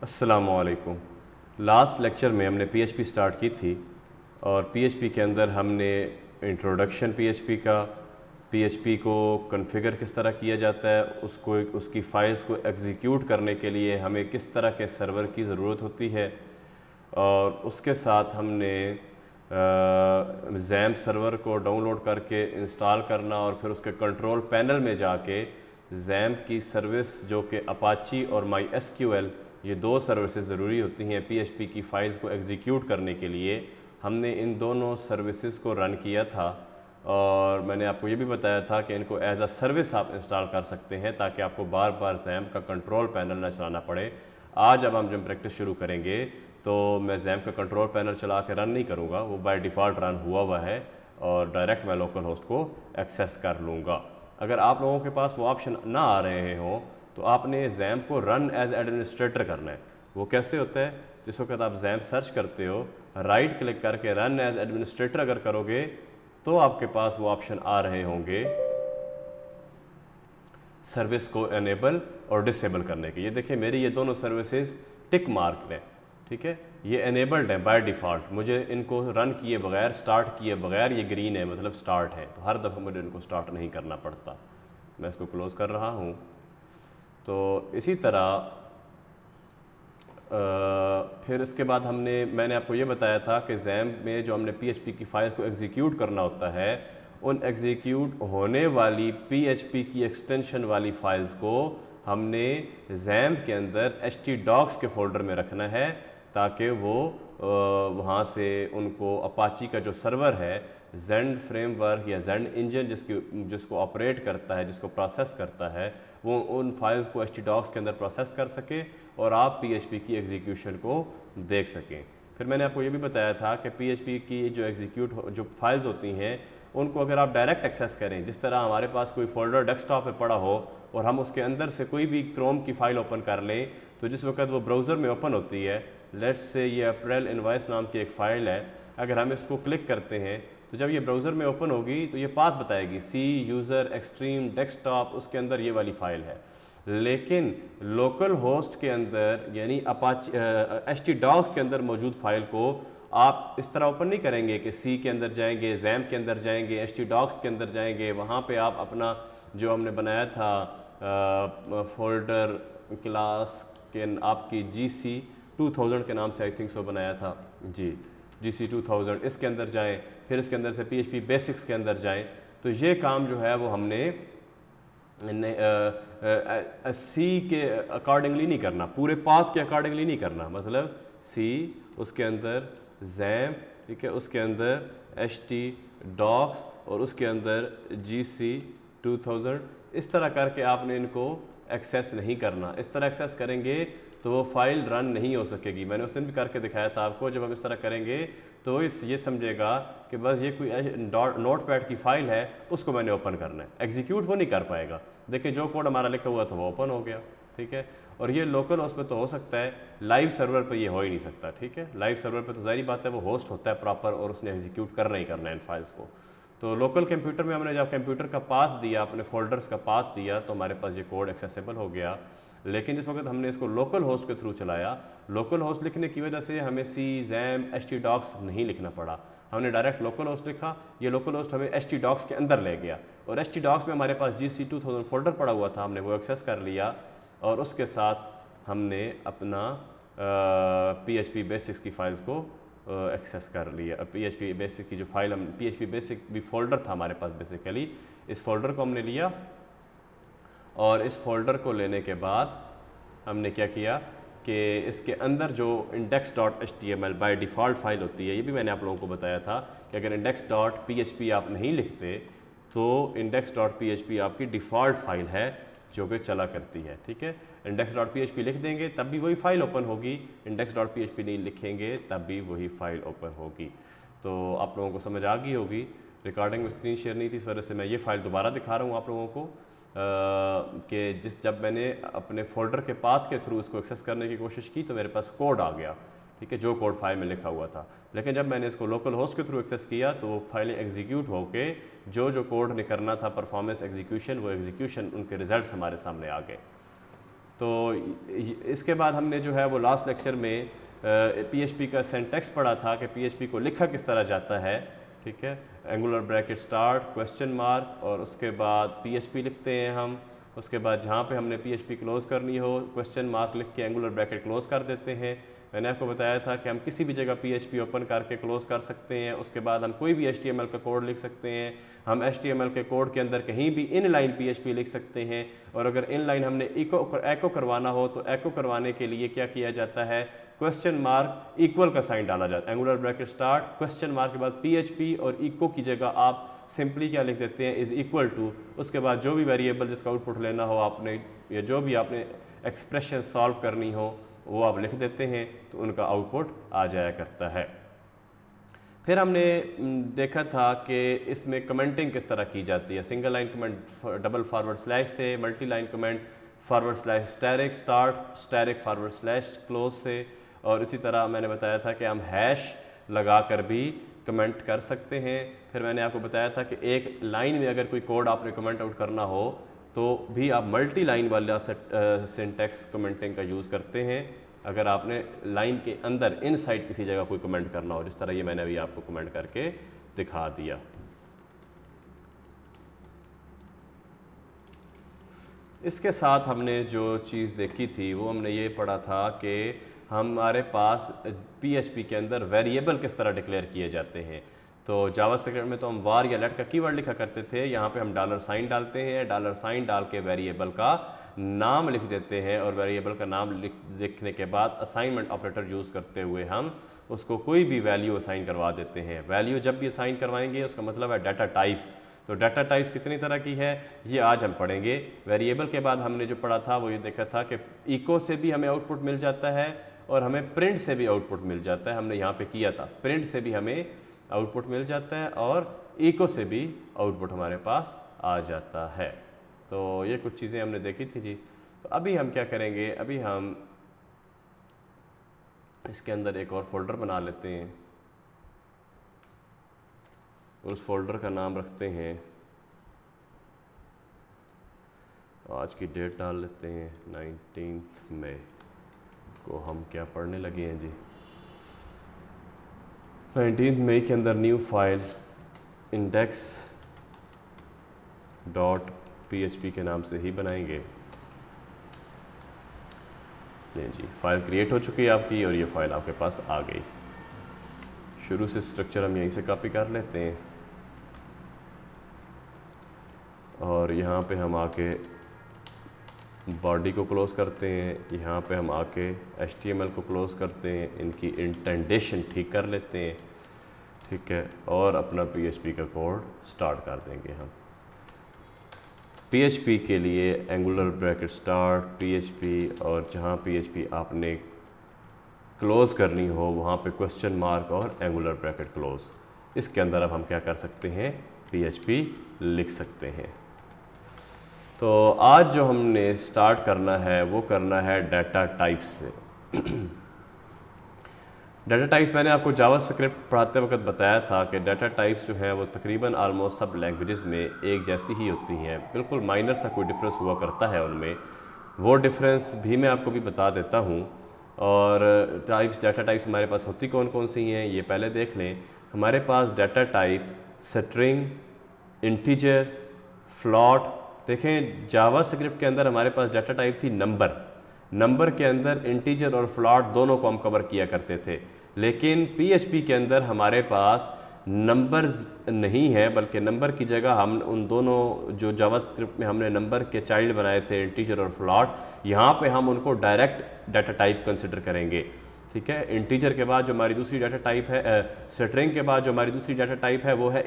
अस्सलामुअलैकुम। Last lecture में हमने पीएचपी स्टार्ट की थी और पीएचपी के अंदर हमने इंट्रोडक्शन पीएचपी का, पीएचपी को कॉन्फ़िगर किस तरह किया जाता है, उसको उसकी फ़ाइल्स को एग्जीक्यूट करने के लिए हमें किस तरह के सर्वर की ज़रूरत होती है, और उसके साथ हमने जैम सर्वर को डाउनलोड करके इंस्टॉल करना और फिर उसके कंट्रोल पैनल में जाके जैम की सर्विस जो कि अपाची और माई एसक्यूएल, ये दो सर्विसेज ज़रूरी होती हैं पीएचपी की फ़ाइल्स को एग्जीक्यूट करने के लिए। हमने इन दोनों सर्विसेज को रन किया था और मैंने आपको ये भी बताया था कि इनको एज अ सर्विस आप इंस्टॉल कर सकते हैं ताकि आपको बार बार जैम का कंट्रोल पैनल ना चलाना पड़े। आज अब जब प्रैक्टिस शुरू करेंगे तो मैं जैम का कंट्रोल पैनल चला के रन नहीं करूँगा, वो बाय डिफ़ॉल्ट रन हुआ है और डायरेक्ट मैं लोकल होस्ट को एक्सेस कर लूँगा। अगर आप लोगों के पास वो ऑप्शन ना आ रहे हों तो आपने जैम को रन एज एडमिनिस्ट्रेटर करना है। वो कैसे होता है? जिस वक्त आप जैम सर्च करते हो, राइट क्लिक करके रन एज एडमिनिस्ट्रेटर अगर करोगे तो आपके पास वो ऑप्शन आ रहे होंगे सर्विस को एनेबल और डिसेबल करने के। ये देखिए मेरी ये दोनों सर्विसेज टिक मार्क हैं, ठीक है, ये एनेबल्ड है बाय डिफ़ॉल्ट। मुझे इनको रन किए बगैर, स्टार्ट किए बगैर, ये ग्रीन है मतलब स्टार्ट है, तो हर दफ़ा मुझे इनको स्टार्ट नहीं करना पड़ता। मैं इसको क्लोज़ कर रहा हूँ। तो इसी तरह फिर इसके बाद मैंने आपको ये बताया था कि जैम में जो हमने पीएचपी की फ़ाइल को एग्जीक्यूट करना होता है, उन एग्जीक्यूट होने वाली पीएचपी की एक्सटेंशन वाली फ़ाइल्स को हमने जैम के अंदर htdocs के फ़ोल्डर में रखना है ताकि वो वहाँ से उनको अपाची का जो सर्वर है, जेंड फ्रेमवर्क या जेंड इंजन जिसको ऑपरेट करता है, जिसको प्रोसेस करता है, वो उन फाइल्स को htdocs के अंदर प्रोसेस कर सके और आप पीएचपी की एग्जीक्यूशन को देख सकें। फिर मैंने आपको ये भी बताया था कि पीएचपी की जो फाइल्स होती हैं उनको अगर आप डायरेक्ट एक्सेस करें, जिस तरह हमारे पास कोई फ़ोल्डर डेस्कटॉप पे पड़ा हो और हम उसके अंदर से कोई भी क्रोम की फ़ाइल ओपन कर लें, तो जिस वक्त वो ब्राउज़र में ओपन होती है, लेट्स से ये अप्रैल इनवॉइस नाम की एक फ़ाइल है, अगर हम इसको क्लिक करते हैं तो जब ये ब्राउज़र में ओपन होगी तो ये पाथ बताएगी सी यूज़र एक्सट्रीम डेस्कटॉप, उसके अंदर ये वाली फ़ाइल है। लेकिन लोकल होस्ट के अंदर यानी अपाची htdocs के अंदर मौजूद फ़ाइल को आप इस तरह ओपन नहीं करेंगे कि सी के अंदर जाएंगे, जैम के अंदर जाएंगे, htdocs के अंदर जाएंगे, वहाँ पे आप अपना जो हमने बनाया था फोल्डर क्लास के आपकी GC 2000 के नाम से आई थिंक सो बनाया था जी, GC 2000, इसके अंदर जाएं, फिर इसके अंदर से PHP बेसिक्स के अंदर जाएं। तो ये काम जो है वो हमने सी के अकॉर्डिंगली नहीं करना, पूरे पाथ के अकॉर्डिंगली नहीं करना, मतलब सी उसके अंदर जैम, ठीक है, उसके अंदर htdocs और उसके अंदर GC 2000, इस तरह करके आपने इनको एक्सेस नहीं करना। इस तरह एक्सेस करेंगे तो वो फाइल रन नहीं हो सकेगी। मैंने उस दिन भी करके दिखाया था आपको। जब हम इस तरह करेंगे तो ये समझेगा कि बस ये कोई नोटपैड की फ़ाइल है, उसको मैंने ओपन करना है, एग्जीक्यूट वो नहीं कर पाएगा। देखिए जो कोड हमारा लिखा हुआ था वो ओपन हो गया, ठीक है। और ये लोकल होस्ट पे तो हो सकता है, लाइव सर्वर पे ये हो ही नहीं सकता, ठीक है। लाइव सर्वर पे तो ज़ाहिर बात है वो होस्ट होता है प्रॉपर और उसने एग्जीक्यूट करना ही करना है इन फाइल्स को। तो लोकल कंप्यूटर में हमने जब कंप्यूटर का पाथ दिया, अपने फोल्डर्स का पाथ दिया, तो हमारे पास ये कोड एक्सेसिबल हो गया। लेकिन जिस वक्त हमने इसको लोकल होस्ट के थ्रू चलाया, लोकल होस्ट लिखने की वजह से हमें सी जैम htdocs नहीं लिखना पड़ा, हमने डायरेक्ट लोकल होस्ट लिखा। ये लोकल होस्ट हमें htdocs के अंदर ले गया और htdocs में हमारे पास GC 2000 फोल्डर पड़ा हुआ था, हमने वो एक्सेस कर लिया और उसके साथ हमने अपना PHP बेसिक्स की फ़ाइल्स को एक्सेस कर लिया। PHP बेसिक की जो फाइल, हम PHP बेसिक भी फ़ोल्डर था हमारे पास बेसिकली, इस फोल्डर को हमने लिया और इस फोल्डर को लेने के बाद हमने क्या किया कि इसके अंदर जो index.html बाय डिफ़ॉल्ट फ़ाइल होती है, ये भी मैंने आप लोगों को बताया था कि अगर index.php आप नहीं लिखते तो index.php आपकी डिफ़ॉल्ट फ़ाइल है जो कि चला करती है, ठीक है। index.php लिख देंगे तब भी वही फ़ाइल ओपन होगी, index.php नहीं लिखेंगे तब भी वही फ़ाइल ओपन होगी। तो आप लोगों को समझ आ गई होगी। रिकॉर्डिंग में स्क्रीन शेयर नहीं थी, इस वजह से मैं ये फ़ाइल दोबारा दिखा रहा हूँ आप लोगों को कि जब मैंने अपने फ़ोल्डर के पाथ के थ्रू इसको एक्सेस करने की कोशिश की तो मेरे पास कोड आ गया, ठीक है, जो कोड फाइल में लिखा हुआ था। लेकिन जब मैंने इसको लोकल होस्ट के थ्रू एक्सेस किया तो वो फाइलें एग्जीक्यूट होके जो कोड ने करना था परफॉर्मेंस एग्जीक्यूशन, वो एग्जीक्यूशन उनके रिजल्ट्स हमारे सामने आ गए। तो इसके बाद हमने जो है वो लास्ट लेक्चर में PHP का सिंटैक्स पढ़ा था कि PHP को लिखा किस तरह जाता है, ठीक है। Angular bracket start, question mark, और उसके बाद PHP लिखते हैं हम। उसके बाद जहाँ पे हमने PHP क्लोज़ करनी हो, क्वेश्चन मार्क लिख के एंगुलर ब्रैकेट क्लोज़ कर देते हैं। मैंने आपको बताया था कि हम किसी भी जगह PHP ओपन करके क्लोज़ कर सकते हैं। उसके बाद हम कोई भी HTML का कोड लिख सकते हैं। हम HTML के कोड के अंदर कहीं भी इन लाइन PHP लिख सकते हैं। और अगर इन लाइन हमने एको करवाना हो तो एको करवाने के लिए क्या किया जाता है, क्वेश्चन मार्क इक्वल का साइन डाला जाता है। Angular bracket start, question mark के बाद PHP, और इको की जगह आप सिंपली क्या लिख देते हैं, इज़ इक्वल टू। उसके बाद जो भी वेरिएबल जिसका आउटपुट लेना हो आपने, या जो भी आपने एक्सप्रेशन सॉल्व करनी हो वो आप लिख देते हैं, तो उनका आउटपुट आ जाया करता है। फिर हमने देखा था कि इसमें कमेंटिंग किस तरह की जाती है। Single line comment double forward slash से, multi line comment forward slash asterisk start, asterisk forward slash close से, और इसी तरह मैंने बताया था कि हम हैश लगा कर भी कमेंट कर सकते हैं। फिर मैंने आपको बताया था कि एक लाइन में अगर कोई कोड आपने कमेंट आउट करना हो तो भी आप मल्टी लाइन वाला सिंटैक्स कमेंटिंग का यूज़ करते हैं, अगर आपने लाइन के अंदर इनसाइड किसी जगह कोई कमेंट करना हो, जिस तरह ये मैंने अभी आपको कमेंट करके दिखा दिया। इसके साथ हमने जो चीज़ देखी थी वो हमने ये पढ़ा था कि हमारे पास PHP के अंदर वेरिएबल किस तरह डिक्लेयर किए जाते हैं। तो जावास्क्रिप्ट में तो हम वार या लेट का कीवर्ड लिखा करते थे, यहाँ पे हम $साइन डालते हैं, $साइन डाल के वेरिएबल का नाम लिख देते हैं, और वेरिएबल का नाम लिखने के बाद असाइनमेंट ऑपरेटर यूज़ करते हुए हम उसको कोई भी वैल्यू असाइन करवा देते हैं। वैल्यू जब भी असाइन करवाएंगे उसका मतलब है डाटा टाइप्स। तो डाटा टाइप्स कितनी तरह की है ये आज हम पढ़ेंगे। वेरिएबल के बाद हमने जो पढ़ा था वो ये देखा था कि इको से भी हमें आउटपुट मिल जाता है और हमें प्रिंट से भी आउटपुट मिल जाता है। हमने यहाँ पे किया था, प्रिंट से भी हमें आउटपुट मिल जाता है और इको से भी आउटपुट हमारे पास आ जाता है। तो ये कुछ चीज़ें हमने देखी थी जी। तो अभी हम क्या करेंगे, अभी हम इसके अंदर एक और फोल्डर बना लेते हैं और उस फोल्डर का नाम रखते हैं, आज की डेट डाल लेते हैं 19 मई को। हम क्या पढ़ने लगे हैं जी, 19 मई के अंदर न्यू फाइल index.php के नाम से ही बनाएंगे। नहीं जी, फाइल क्रिएट हो चुकी है आपकी और ये फाइल आपके पास आ गई। शुरू से स्ट्रक्चर हम यहीं से कॉपी कर लेते हैं और यहाँ पे हम आके बॉडी को क्लोज़ करते हैं, यहाँ पे हम आके HTML को क्लोज़ करते हैं, इनकी इंडेंटेशन ठीक कर लेते हैं, ठीक है, और अपना PHP का कोड स्टार्ट कर देंगे हम। PHP के लिए एंगुलर ब्रैकेट स्टार्ट PHP, और जहाँ PHP आपने क्लोज़ करनी हो वहाँ पे क्वेश्चन मार्क और एंगुलर ब्रैकेट क्लोज़। इसके अंदर अब हम क्या कर सकते हैं, PHP लिख सकते हैं। तो आज जो हमने स्टार्ट करना है वो करना है डाटा टाइप्स से। डाटा टाइप्स मैंने आपको जावास्क्रिप्ट पढ़ाते वक्त बताया था कि डाटा टाइप्स जो हैं वो तकरीबन आलमोस्ट सब लैंग्वेजेस में एक जैसी ही होती हैं, बिल्कुल माइनर सा कोई डिफरेंस हुआ करता है उनमें। वो डिफरेंस भी मैं आपको भी बता देता हूँ। और डाटा टाइप्स हमारे पास होती कौन कौन सी हैं ये पहले देख लें। हमारे पास data types string, integer, float. देखें जावास्क्रिप्ट के अंदर हमारे पास डाटा टाइप थी नंबर के अंदर इंटीजर और फ्लॉट दोनों को हम कवर किया करते थे। लेकिन PHP के अंदर हमारे पास नंबर्स नहीं है, बल्कि नंबर की जगह हम उन दोनों जो जावास्क्रिप्ट में हमने नंबर के चाइल्ड बनाए थे इंटीजर और फ्लॉट, यहाँ पे हम उनको डायरेक्ट डाटा टाइप कंसिडर करेंगे, ठीक है। इंटीजर के बाद जो हमारी दूसरी डाटा टाइप है, स्ट्रिंग के बाद जो हमारी दूसरी डाटा टाइप है वो है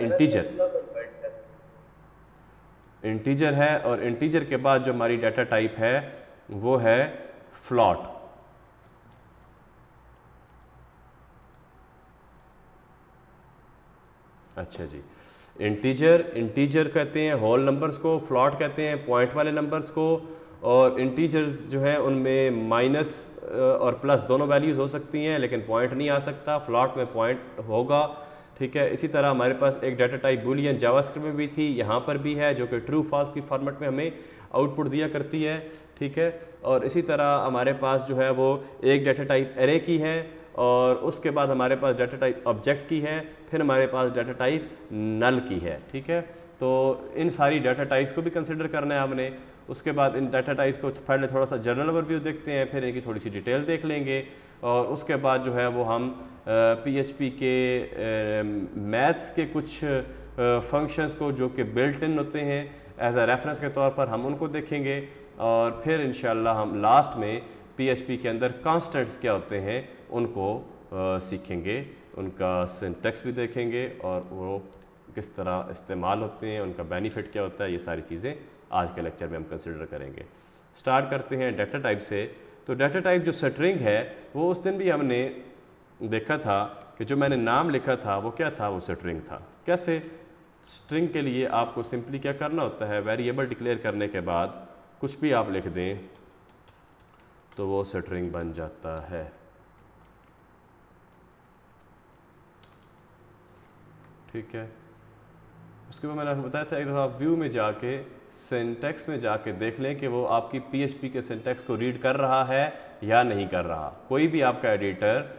इंटीजर है, और इंटीजर के बाद जो हमारी डाटा टाइप है वो है फ्लॉट। अच्छा जी, इंटीजर कहते हैं होल नंबर्स को, फ्लॉट कहते हैं पॉइंट वाले नंबर्स को, और इंटीजर्स जो है उनमें माइनस और प्लस दोनों वैल्यूज़ हो सकती हैं लेकिन पॉइंट नहीं आ सकता, फ्लॉट में पॉइंट होगा, ठीक है। इसी तरह हमारे पास एक डाटा टाइप बूलियन जावास्क्रिप्ट में भी थी, यहाँ पर भी है, जो कि ट्रू फॉल्स की फॉर्मेट में हमें आउटपुट दिया करती है, ठीक है। और इसी तरह हमारे पास जो है वो एक डाटा टाइप एरे की है, और उसके बाद हमारे पास डाटा टाइप ऑब्जेक्ट की है, फिर हमारे पास डाटा टाइप नल की है, ठीक है। तो इन सारी डाटा टाइप्स को भी कंसिडर करना है हमने। उसके बाद इन डाटा टाइप्स को पहले थोड़ा सा जनरल ओवरव्यू देखते हैं, फिर इनकी थोड़ी सी डिटेल देख लेंगे, और उसके बाद जो है वो हम PHP के मैथ्स के कुछ फंक्शंस को जो कि बिल्ट इन होते हैं एज अ रेफरेंस के तौर पर हम उनको देखेंगे, और फिर इंशाल्लाह हम लास्ट में PHP के अंदर कॉन्स्टेंट्स क्या होते हैं उनको सीखेंगे, उनका सिंटैक्स भी देखेंगे और वो किस तरह इस्तेमाल होते हैं, उनका बेनिफिट क्या होता है, ये सारी चीज़ें आज के लेक्चर में हम कंसिडर करेंगे। स्टार्ट करते हैं डाटा टाइप से। तो डाटा टाइप जो स्ट्रिंग है वो उस दिन भी हमने देखा था कि जो मैंने नाम लिखा था वो क्या था, वो स्ट्रिंग था। कैसे? स्ट्रिंग के लिए आपको सिंपली क्या करना होता है, वेरिएबल डिक्लेयर करने के बाद कुछ भी आप लिख दें तो वो स्ट्रिंग बन जाता है, ठीक है। उसके बाद मैंने आपको बताया था एक दफ़ा आप व्यू में जाके सिंटैक्स में जाके देख लें कि वो आपकी PHP के सिंटैक्स को रीड कर रहा है या नहीं कर रहा। कोई भी आपका एडिटर,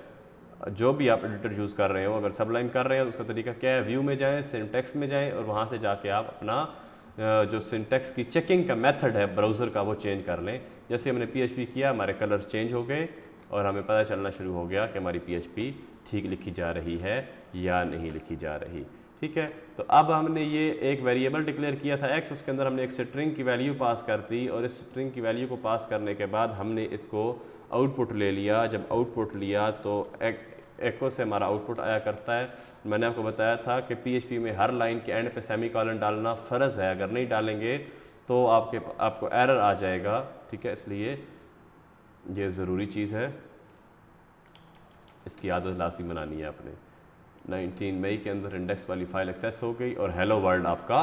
जो भी आप एडिटर यूज़ कर रहे हो, अगर सबलाइन कर रहे हो तो उसका तरीका क्या है, व्यू में जाएं, सिंटैक्स में जाएं और वहाँ से जाके आप अपना जो सिंटैक्स की चेकिंग का मेथड है ब्राउज़र का वो चेंज कर लें। जैसे हमने PHP किया, हमारे कलर्स चेंज हो गए और हमें पता चलना शुरू हो गया कि हमारी PHP ठीक लिखी जा रही है या नहीं लिखी जा रही, ठीक है। तो अब हमने ये एक वेरिएबल डिक्लेयर किया था x, उसके अंदर हमने एक स्ट्रिंग की वैल्यू पास कर दी, और इस स्ट्रिंग की वैल्यू को पास करने के बाद हमने इसको आउटपुट ले लिया। जब आउटपुट लिया तो एको से हमारा आउटपुट आया करता है। मैंने आपको बताया था कि PHP में हर लाइन के एंड पे सेमीकोलन डालना फ़र्ज़ है, अगर नहीं डालेंगे तो आपको एरर आ जाएगा, ठीक है। इसलिए ये ज़रूरी चीज़ है, इसकी आदत लाज़मी बनानी है आपने। 19 मई के अंदर इंडेक्स वाली फाइल एक्सेस हो गई और हेलो वर्ल्ड आपका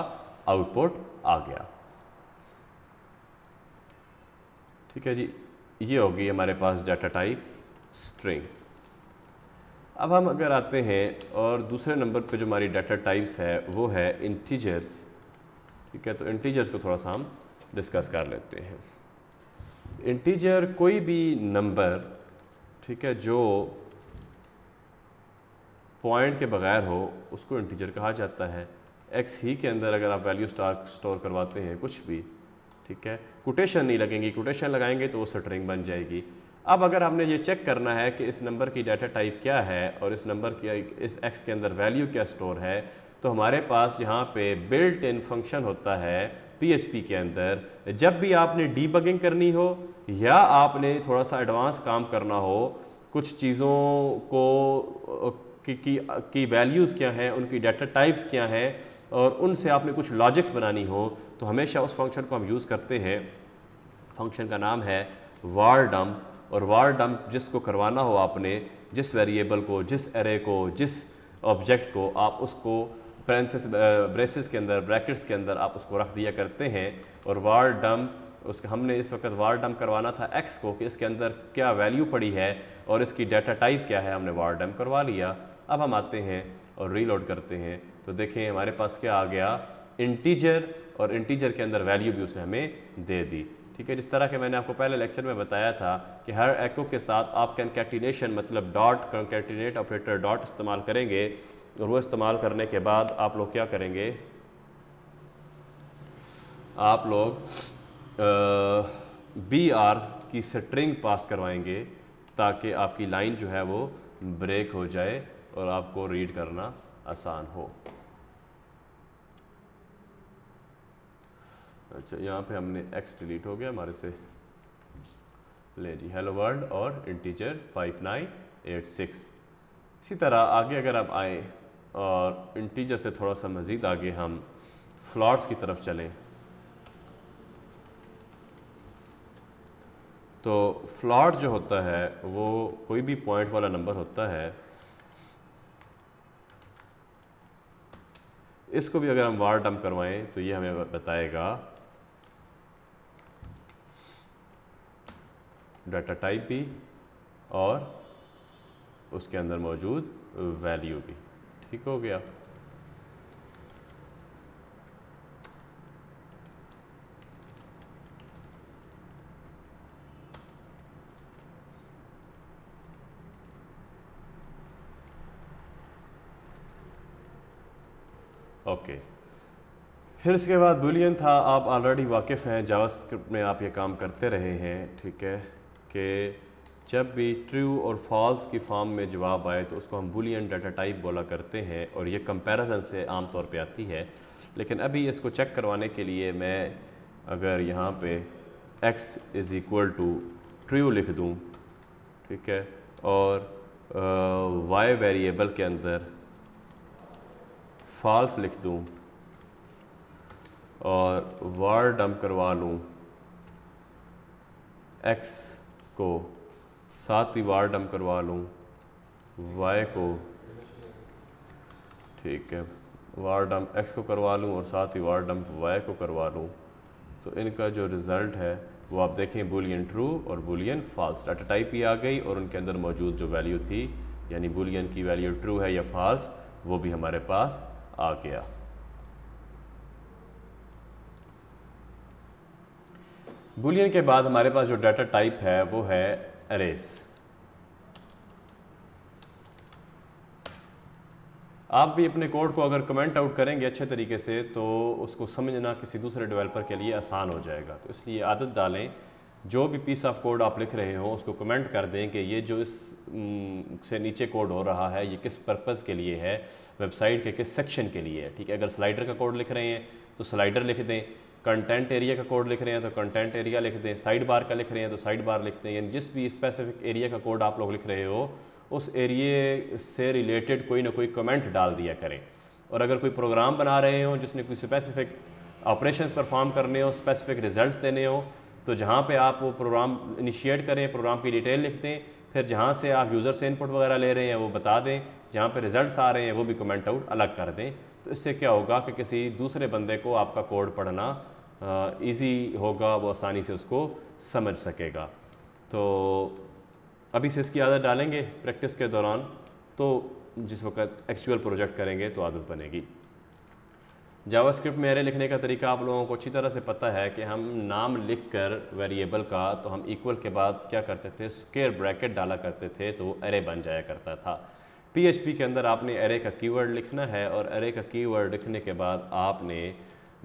आउटपुट आ गया, ठीक है जी। ये होगी हमारे पास डाटा टाइप स्ट्रिंग। अब हम अगर आते हैं और दूसरे नंबर पे जो हमारी डाटा टाइप्स है वो है इंटीजर्स, ठीक है। तो इंटीजर्स को थोड़ा सा हम डिस्कस कर लेते हैं। इंटीजर कोई भी नंबर, ठीक है, जो पॉइंट के बगैर हो उसको इंटीजर कहा जाता है। एक्स ही के अंदर अगर आप वैल्यू स्टोर करवाते हैं कुछ भी, ठीक है, कोटेशन नहीं लगेंगी, कोटेशन लगाएंगे तो वो स्ट्रिंग बन जाएगी। अब अगर हमने ये चेक करना है कि इस नंबर की डाटा टाइप क्या है और इस नंबर की इस एक्स के अंदर वैल्यू क्या स्टोर है, तो हमारे पास यहाँ पे बिल्ट इन फंक्शन होता है PHP के अंदर। जब भी आपने डीबगिंग करनी हो या आपने थोड़ा सा एडवांस काम करना हो, कुछ चीज़ों को की वैल्यूज़ क्या हैं, उनकी डाटा टाइप्स क्या हैं, और उनसे आपने कुछ लॉजिक्स बनानी हो, तो हमेशा उस फंक्शन को हम यूज़ करते हैं। फंक्शन का नाम है var dump, और var dump जिसको करवाना हो आपने, जिस वेरिएबल को, जिस एरे को, जिस ऑब्जेक्ट को, आप उसको ब्रेसेस के अंदर, ब्रैकेट्स के अंदर आप उसको रख दिया करते हैं। और var dump उसके हमने इस वक्त var dump करवाना था x को कि इसके अंदर क्या वैल्यू पड़ी है और इसकी डाटा टाइप क्या है, हमने var dump करवा लिया। अब हम आते हैं और रीलोड करते हैं तो देखें हमारे पास क्या आ गया, इंटीजर, और इंटीजर के अंदर वैल्यू भी उसने हमें दे दी, ठीक है। जिस तरह के मैंने आपको पहले लेक्चर में बताया था कि हर एको के साथ आप कंकैटिनेशन मतलब डॉट, कंकैटिनेट ऑपरेटर डॉट इस्तेमाल करेंगे, और वो इस्तेमाल करने के बाद आप लोग क्या करेंगे, आप लोग BR की स्ट्रिंग पास करवाएंगे ताकि आपकी लाइन जो है वो ब्रेक हो जाए और आपको रीड करना आसान हो। अच्छा, यहाँ पे हमने x डिलीट हो गया हमारे से, ले जी, हेलो वर्ल्ड और इंटीजर 5986। इसी तरह आगे अगर आप आए और इंटीजर से थोड़ा सा मज़ीद आगे हम फ्लॉट्स की तरफ चलें, तो फ्लॉट जो होता है वो कोई भी पॉइंट वाला नंबर होता है। इसको भी अगर हम var dump करवाएं तो ये हमें बताएगा डाटा टाइप भी और उसके अंदर मौजूद वैल्यू भी, ठीक हो गया। ओके। फिर इसके बाद बुलियन था, आप ऑलरेडी वाकिफ़ हैं, जावास्क्रिप्ट में आप ये काम करते रहे हैं, ठीक है, कि जब भी ट्रू और फॉल्स की फॉर्म में जवाब आए तो उसको हम बुलियन डाटा टाइप बोला करते हैं, और ये कंपैरिजन से आम तौर पे आती है। लेकिन अभी इसको चेक करवाने के लिए मैं अगर यहाँ पे x is equal to true लिख दूँ, ठीक है, और y वेरिएबल के अंदर फॉल्स लिख दूँ और वार डंप करवा लूँ x को, साथ ही वार डंप करवा लूँ y को, ठीक है, वार डंप x को करवा लूँ और साथ ही वार डंप y को करवा लूँ, तो इनका जो रिज़ल्ट है वो आप देखें बुलियन ट्रू और बुलियन फॉल्स। डाटा टाइप ही आ गई और उनके अंदर मौजूद जो वैल्यू थी, यानी बुलियन की वैल्यू ट्रू है या फॉल्स, वो भी हमारे पास आ गया। बुलियन के बाद हमारे पास जो डाटा टाइप है वो है अरेज। आप भी अपने कोड को अगर कमेंट आउट करेंगे अच्छे तरीके से तो उसको समझना किसी दूसरे डेवलपर के लिए आसान हो जाएगा। तो इसलिए आदत डालें, जो भी पीस ऑफ कोड आप लिख रहे हो उसको कमेंट कर दें कि ये जो इस से नीचे कोड हो रहा है ये किस पर्पज़ के लिए है, वेबसाइट के किस सेक्शन के लिए है, ठीक है। अगर स्लाइडर का कोड लिख रहे हैं तो स्लाइडर लिख दें, कंटेंट एरिया का कोड लिख रहे हैं तो कंटेंट एरिया लिख दें, साइड बार का लिख रहे हैं तो साइड बार लिख दें, यानी जिस भी स्पेसिफिक एरिया का कोड आप लोग लिख रहे हो उस एरिया से रिलेटेड कोई ना कोई कमेंट डाल दिया करें। और अगर कोई प्रोग्राम बना रहे हो जिसने कोई स्पेसिफिक ऑपरेशंस परफॉर्म करने हो, स्पेसिफिक रिजल्ट्स देने हो, तो जहाँ पे आप वो प्रोग्राम इनिशिएट करें, प्रोग्राम की डिटेल लिख दें, फिर जहाँ से आप यूज़र से इनपुट वगैरह ले रहे हैं वो बता दें, जहाँ पे रिजल्ट्स आ रहे हैं वो भी कमेंट आउट अलग कर दें। तो इससे क्या होगा कि किसी दूसरे बंदे को आपका कोड पढ़ना ईजी होगा, वो आसानी से उसको समझ सकेगा। तो अभी से इसकी आदत डालेंगे प्रैक्टिस के दौरान, तो जिस वक्त एक्चुअल प्रोजेक्ट करेंगे तो आदत बनेगी। जावास्क्रिप्ट में एरे लिखने का तरीका आप लोगों को अच्छी तरह से पता है कि हम नाम लिखकर वेरिएबल का, तो हम इक्वल के बाद क्या करते थे, स्क्वायर ब्रैकेट डाला करते थे, तो एरे बन जाया करता था। पीएचपी के अंदर आपने एरे का कीवर्ड लिखना है और एरे का कीवर्ड लिखने के बाद आपने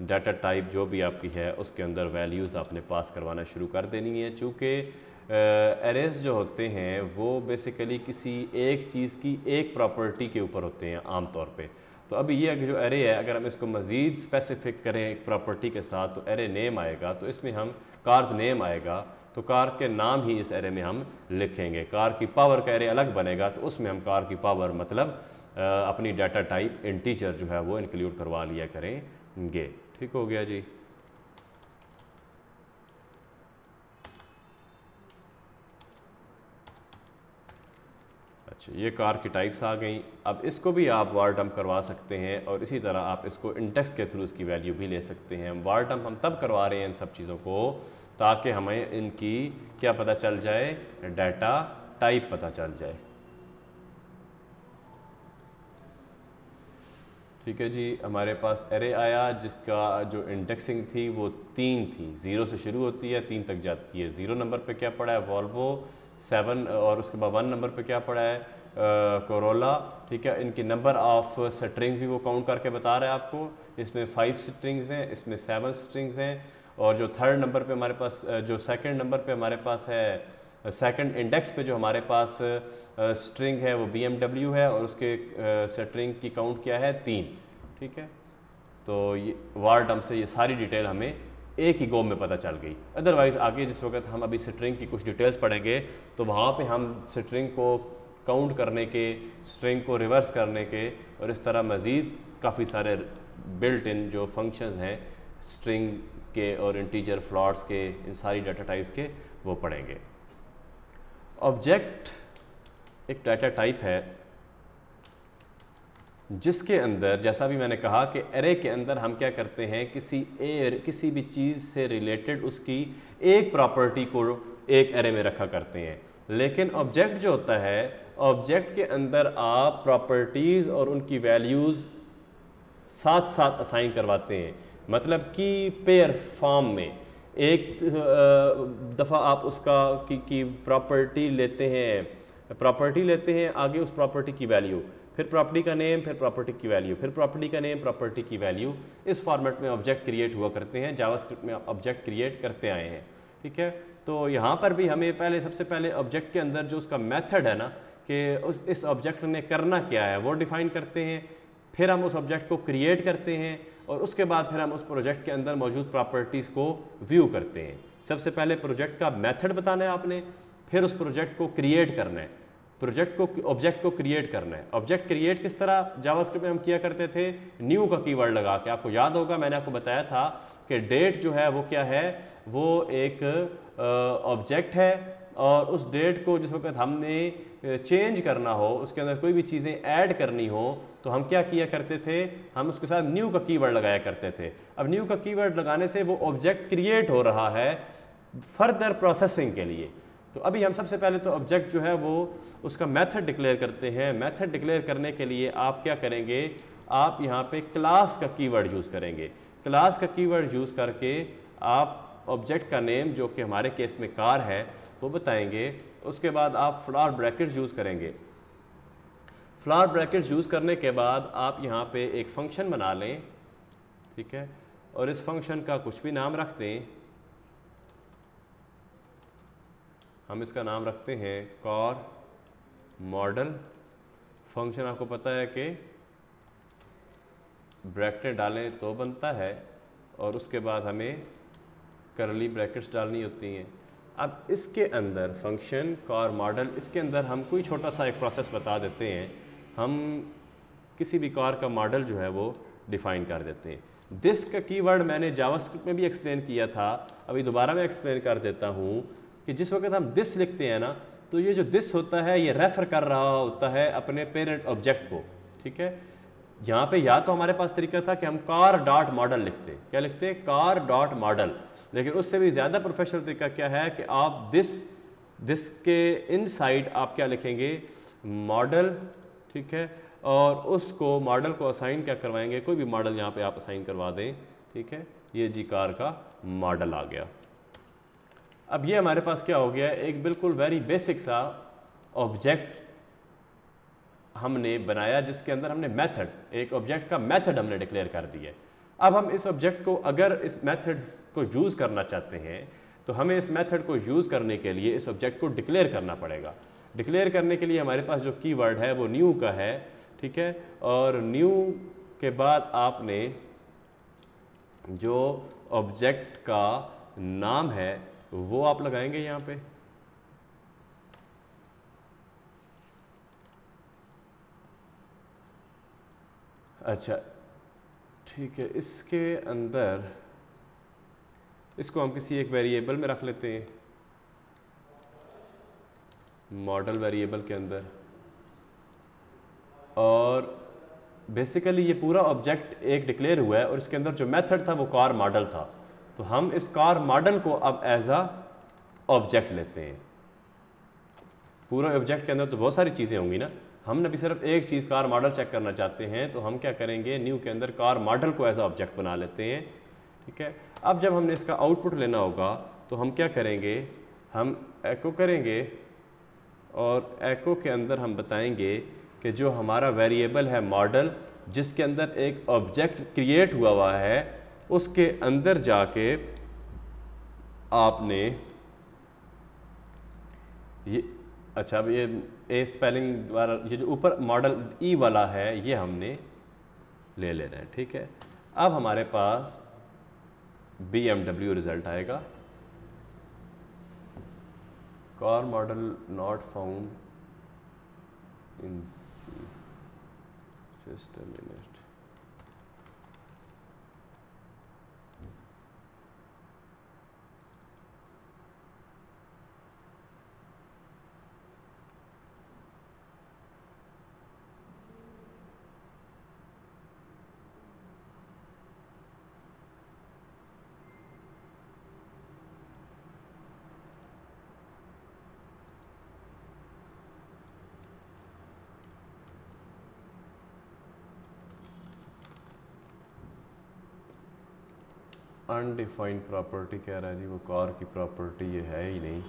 डाटा टाइप जो भी आपकी है उसके अंदर वैल्यूज़ आपने पास करवाना शुरू कर देनी है। चूँकि एरेज जो होते हैं वो बेसिकली किसी एक चीज़ की एक प्रॉपर्टी के ऊपर होते हैं आम तौर पे। तो अभी ये जो एरे है, अगर हम इसको मज़ीद स्पेसिफिक करें एक प्रॉपर्टी के साथ, तो एरे नेम आएगा, तो इसमें हम कार्स नेम आएगा, तो कार के नाम ही इस एरे में हम लिखेंगे। कार की पावर का एरे अलग बनेगा, तो उसमें हम कार की पावर मतलब अपनी डाटा टाइप इंटीजर जो है वो इंक्लूड करवा लिया करेंगे। ठीक हो गया जी। अच्छा, ये कार की टाइप्स आ गई। अब इसको भी आप वार डंप करवा सकते हैं और इसी तरह आप इसको इंडेक्स के थ्रू इसकी वैल्यू भी ले सकते हैं। वार डंप हम तब करवा रहे हैं इन सब चीज़ों को ताकि हमें इनकी क्या पता चल जाए, डाटा टाइप पता चल जाए। ठीक है जी, हमारे पास एरे आया जिसका जो इंडेक्सिंग थी वो 3 थी, 0 से शुरू होती है 3 तक जाती है। 0 नंबर पे क्या पड़ा है, वॉल्वो, 7 और उसके बाद 1 नंबर पे क्या पड़ा है, कोरोला। ठीक है, इनकी नंबर ऑफ स्ट्रिंग्स भी वो काउंट करके बता रहा है आपको। इसमें 5 स्ट्रिंग्स हैं, इसमें 7 स्ट्रिंग्स हैं, और जो थर्ड नंबर पे हमारे पास, जो सेकंड नंबर पे हमारे पास है, सेकंड इंडेक्स पे जो हमारे पास स्ट्रिंग है वो BMW है और उसके स्ट्रिंग की काउंट क्या है, 3। ठीक है, तो ये वार डंप से ये सारी डिटेल हमें एक ही गो में पता चल गई। अदरवाइज़ आगे जिस वक्त हम अभी स्ट्रिंग की कुछ डिटेल्स पढ़ेंगे तो वहाँ पे हम स्ट्रिंग को काउंट करने के, स्ट्रिंग को रिवर्स करने के और इस तरह मज़ीद काफ़ी सारे बिल्ट इन जो फंक्शंस हैं स्ट्रिंग के और इंटीजर, फ्लॉट्स के, इन सारी डाटा टाइप्स के वो पढ़ेंगे। ऑब्जेक्ट एक डाटा टाइप है जिसके अंदर, जैसा भी मैंने कहा कि एरे के अंदर हम क्या करते हैं, किसी भी चीज़ से रिलेटेड उसकी एक प्रॉपर्टी को एक एरे में रखा करते हैं। लेकिन ऑब्जेक्ट जो होता है, ऑब्जेक्ट के अंदर आप प्रॉपर्टीज़ और उनकी वैल्यूज़ साथ साथ असाइन करवाते हैं। मतलब कि पेयर फॉर्म में एक दफ़ा आप उसका की प्रॉपर्टी लेते हैं, आगे उस प्रॉपर्टी की वैल्यू, फिर प्रॉपर्टी का नेम, फिर प्रॉपर्टी की वैल्यू, फिर प्रॉपर्टी का नेम, प्रॉपर्टी की वैल्यू। इस फॉर्मेट में ऑब्जेक्ट क्रिएट हुआ करते हैं, जावास्क्रिप्ट में ऑब्जेक्ट क्रिएट करते आए हैं। ठीक है, तो यहाँ पर भी हमें पहले सबसे पहले ऑब्जेक्ट के अंदर जो उसका मेथड है ना कि इस ऑब्जेक्ट ने करना क्या है वो डिफ़ाइन करते हैं, फिर हम उस ऑब्जेक्ट को क्रिएट करते हैं और उसके बाद फिर हम उस प्रोजेक्ट के अंदर मौजूद प्रॉपर्टीज़ को व्यू करते हैं। सबसे पहले प्रोजेक्ट का मेथड बताना है आपने, फिर उस प्रोजेक्ट को क्रिएट करना है, ऑब्जेक्ट को क्रिएट करना है। ऑब्जेक्ट क्रिएट किस तरह जावास्क्रिप्ट में हम किया करते थे, न्यू का कीवर्ड लगा के। आपको याद होगा मैंने आपको बताया था कि डेट जो है वो क्या है, वो एक ऑब्जेक्ट है और उस डेट को जिस वक्त हमने चेंज करना हो, उसके अंदर कोई भी चीज़ें ऐड करनी हो, तो हम क्या किया करते थे, हम उसके साथ न्यू का कीवर्ड लगाया करते थे। अब न्यू का कीवर्ड लगाने से वो ऑब्जेक्ट क्रिएट हो रहा है फर्दर प्रोसेसिंग के लिए। तो अभी हम सबसे पहले तो ऑब्जेक्ट जो है वो उसका मेथड डिक्लेयर करते हैं। मेथड डिक्लेयर करने के लिए आप क्या करेंगे, आप यहाँ पे क्लास का कीवर्ड यूज़ करेंगे। क्लास का कीवर्ड यूज़ करके आप ऑब्जेक्ट का नेम, जो कि हमारे केस में कार है, वो बताएंगे। उसके बाद आप फ्लावर ब्रैकेट्स यूज़ करेंगे। फ्लावर ब्रैकेट्स यूज़ करने के बाद आप यहाँ पे एक फंक्शन बना लें, ठीक है, और इस फंक्शन का कुछ भी नाम रख दें। हम इसका नाम रखते हैं कार मॉडल। फंक्शन आपको पता है कि ब्रैकेट डालें तो बनता है और उसके बाद हमें करली ब्रैकेट्स डालनी होती हैं। अब इसके अंदर फंक्शन कार मॉडल, इसके अंदर हम कोई छोटा सा एक प्रोसेस बता देते हैं। हम किसी भी कार का मॉडल जो है वो डिफ़ाइन कर देते हैं। दिस का कीवर्ड मैंने जावास्क्रिप्ट में भी एक्सप्लेन किया था, अभी दोबारा मैं एक्सप्लेन कर देता हूँ कि जिस वक्त हम दिस लिखते हैं ना, तो ये जो दिस होता है ये रेफ़र कर रहा होता है अपने पेरेंट ऑब्जेक्ट को। ठीक है, यहाँ पे या तो हमारे पास तरीका था कि हम कार डॉट मॉडल लिखते, क्या लिखते, कार डॉट मॉडल। लेकिन उससे भी ज़्यादा प्रोफेशनल तरीका क्या है कि आप दिस के इनसाइड आप क्या लिखेंगे, मॉडल। ठीक है, और उसको मॉडल को असाइन क्या करवाएंगे, कोई भी मॉडल यहाँ पे आप असाइन करवा दें। ठीक है, ये जी कार का मॉडल आ गया। अब ये हमारे पास क्या हो गया, एक बिल्कुल वेरी बेसिक सा ऑब्जेक्ट हमने बनाया जिसके अंदर हमने मेथड, एक ऑब्जेक्ट का मेथड हमने डिक्लेयर कर दिया। अब हम इस ऑब्जेक्ट को, अगर इस मेथड को यूज़ करना चाहते हैं तो हमें इस मेथड को यूज़ करने के लिए इस ऑब्जेक्ट को डिक्लेयर करना पड़ेगा। डिक्लेयर करने के लिए हमारे पास जो कीवर्ड है वो न्यू का है। ठीक है, और न्यू के बाद आपने जो ऑब्जेक्ट का नाम है वो आप लगाएंगे यहाँ पे। अच्छा ठीक है, इसके अंदर इसको हम किसी एक वेरिएबल में रख लेते हैं, मॉडल वेरिएबल के अंदर। और बेसिकली ये पूरा ऑब्जेक्ट एक डिक्लेयर हुआ है और इसके अंदर जो मेथड था वो कार मॉडल था। तो हम इस कार मॉडल को अब एज अ ऑब्जेक्ट लेते हैं। पूरा ऑब्जेक्ट के अंदर तो बहुत सारी चीज़ें होंगी ना, हमने अभी सिर्फ एक चीज़ कार मॉडल चेक करना चाहते हैं, तो हम क्या करेंगे, न्यू के अंदर कार मॉडल को एज अ ऑब्जेक्ट बना लेते हैं। ठीक है, अब जब हमने इसका आउटपुट लेना होगा तो हम क्या करेंगे, हम एको करेंगे और एको के अंदर हम बताएंगे कि जो हमारा वेरिएबल है मॉडल, जिसके अंदर एक ऑब्जेक्ट क्रिएट हुआ है, उसके अंदर जाके आपने ये, अच्छा अब ये ए स्पेलिंग वाला, ये जो ऊपर मॉडल ई वाला है ये हमने ले लेना है। ठीक है, अब हमारे पास BMW रिजल्ट आएगा। Car model not found in C, just a minute. Undefined property कह रहा है जी, वो कार की प्रॉपर्टी ये है ही नहीं।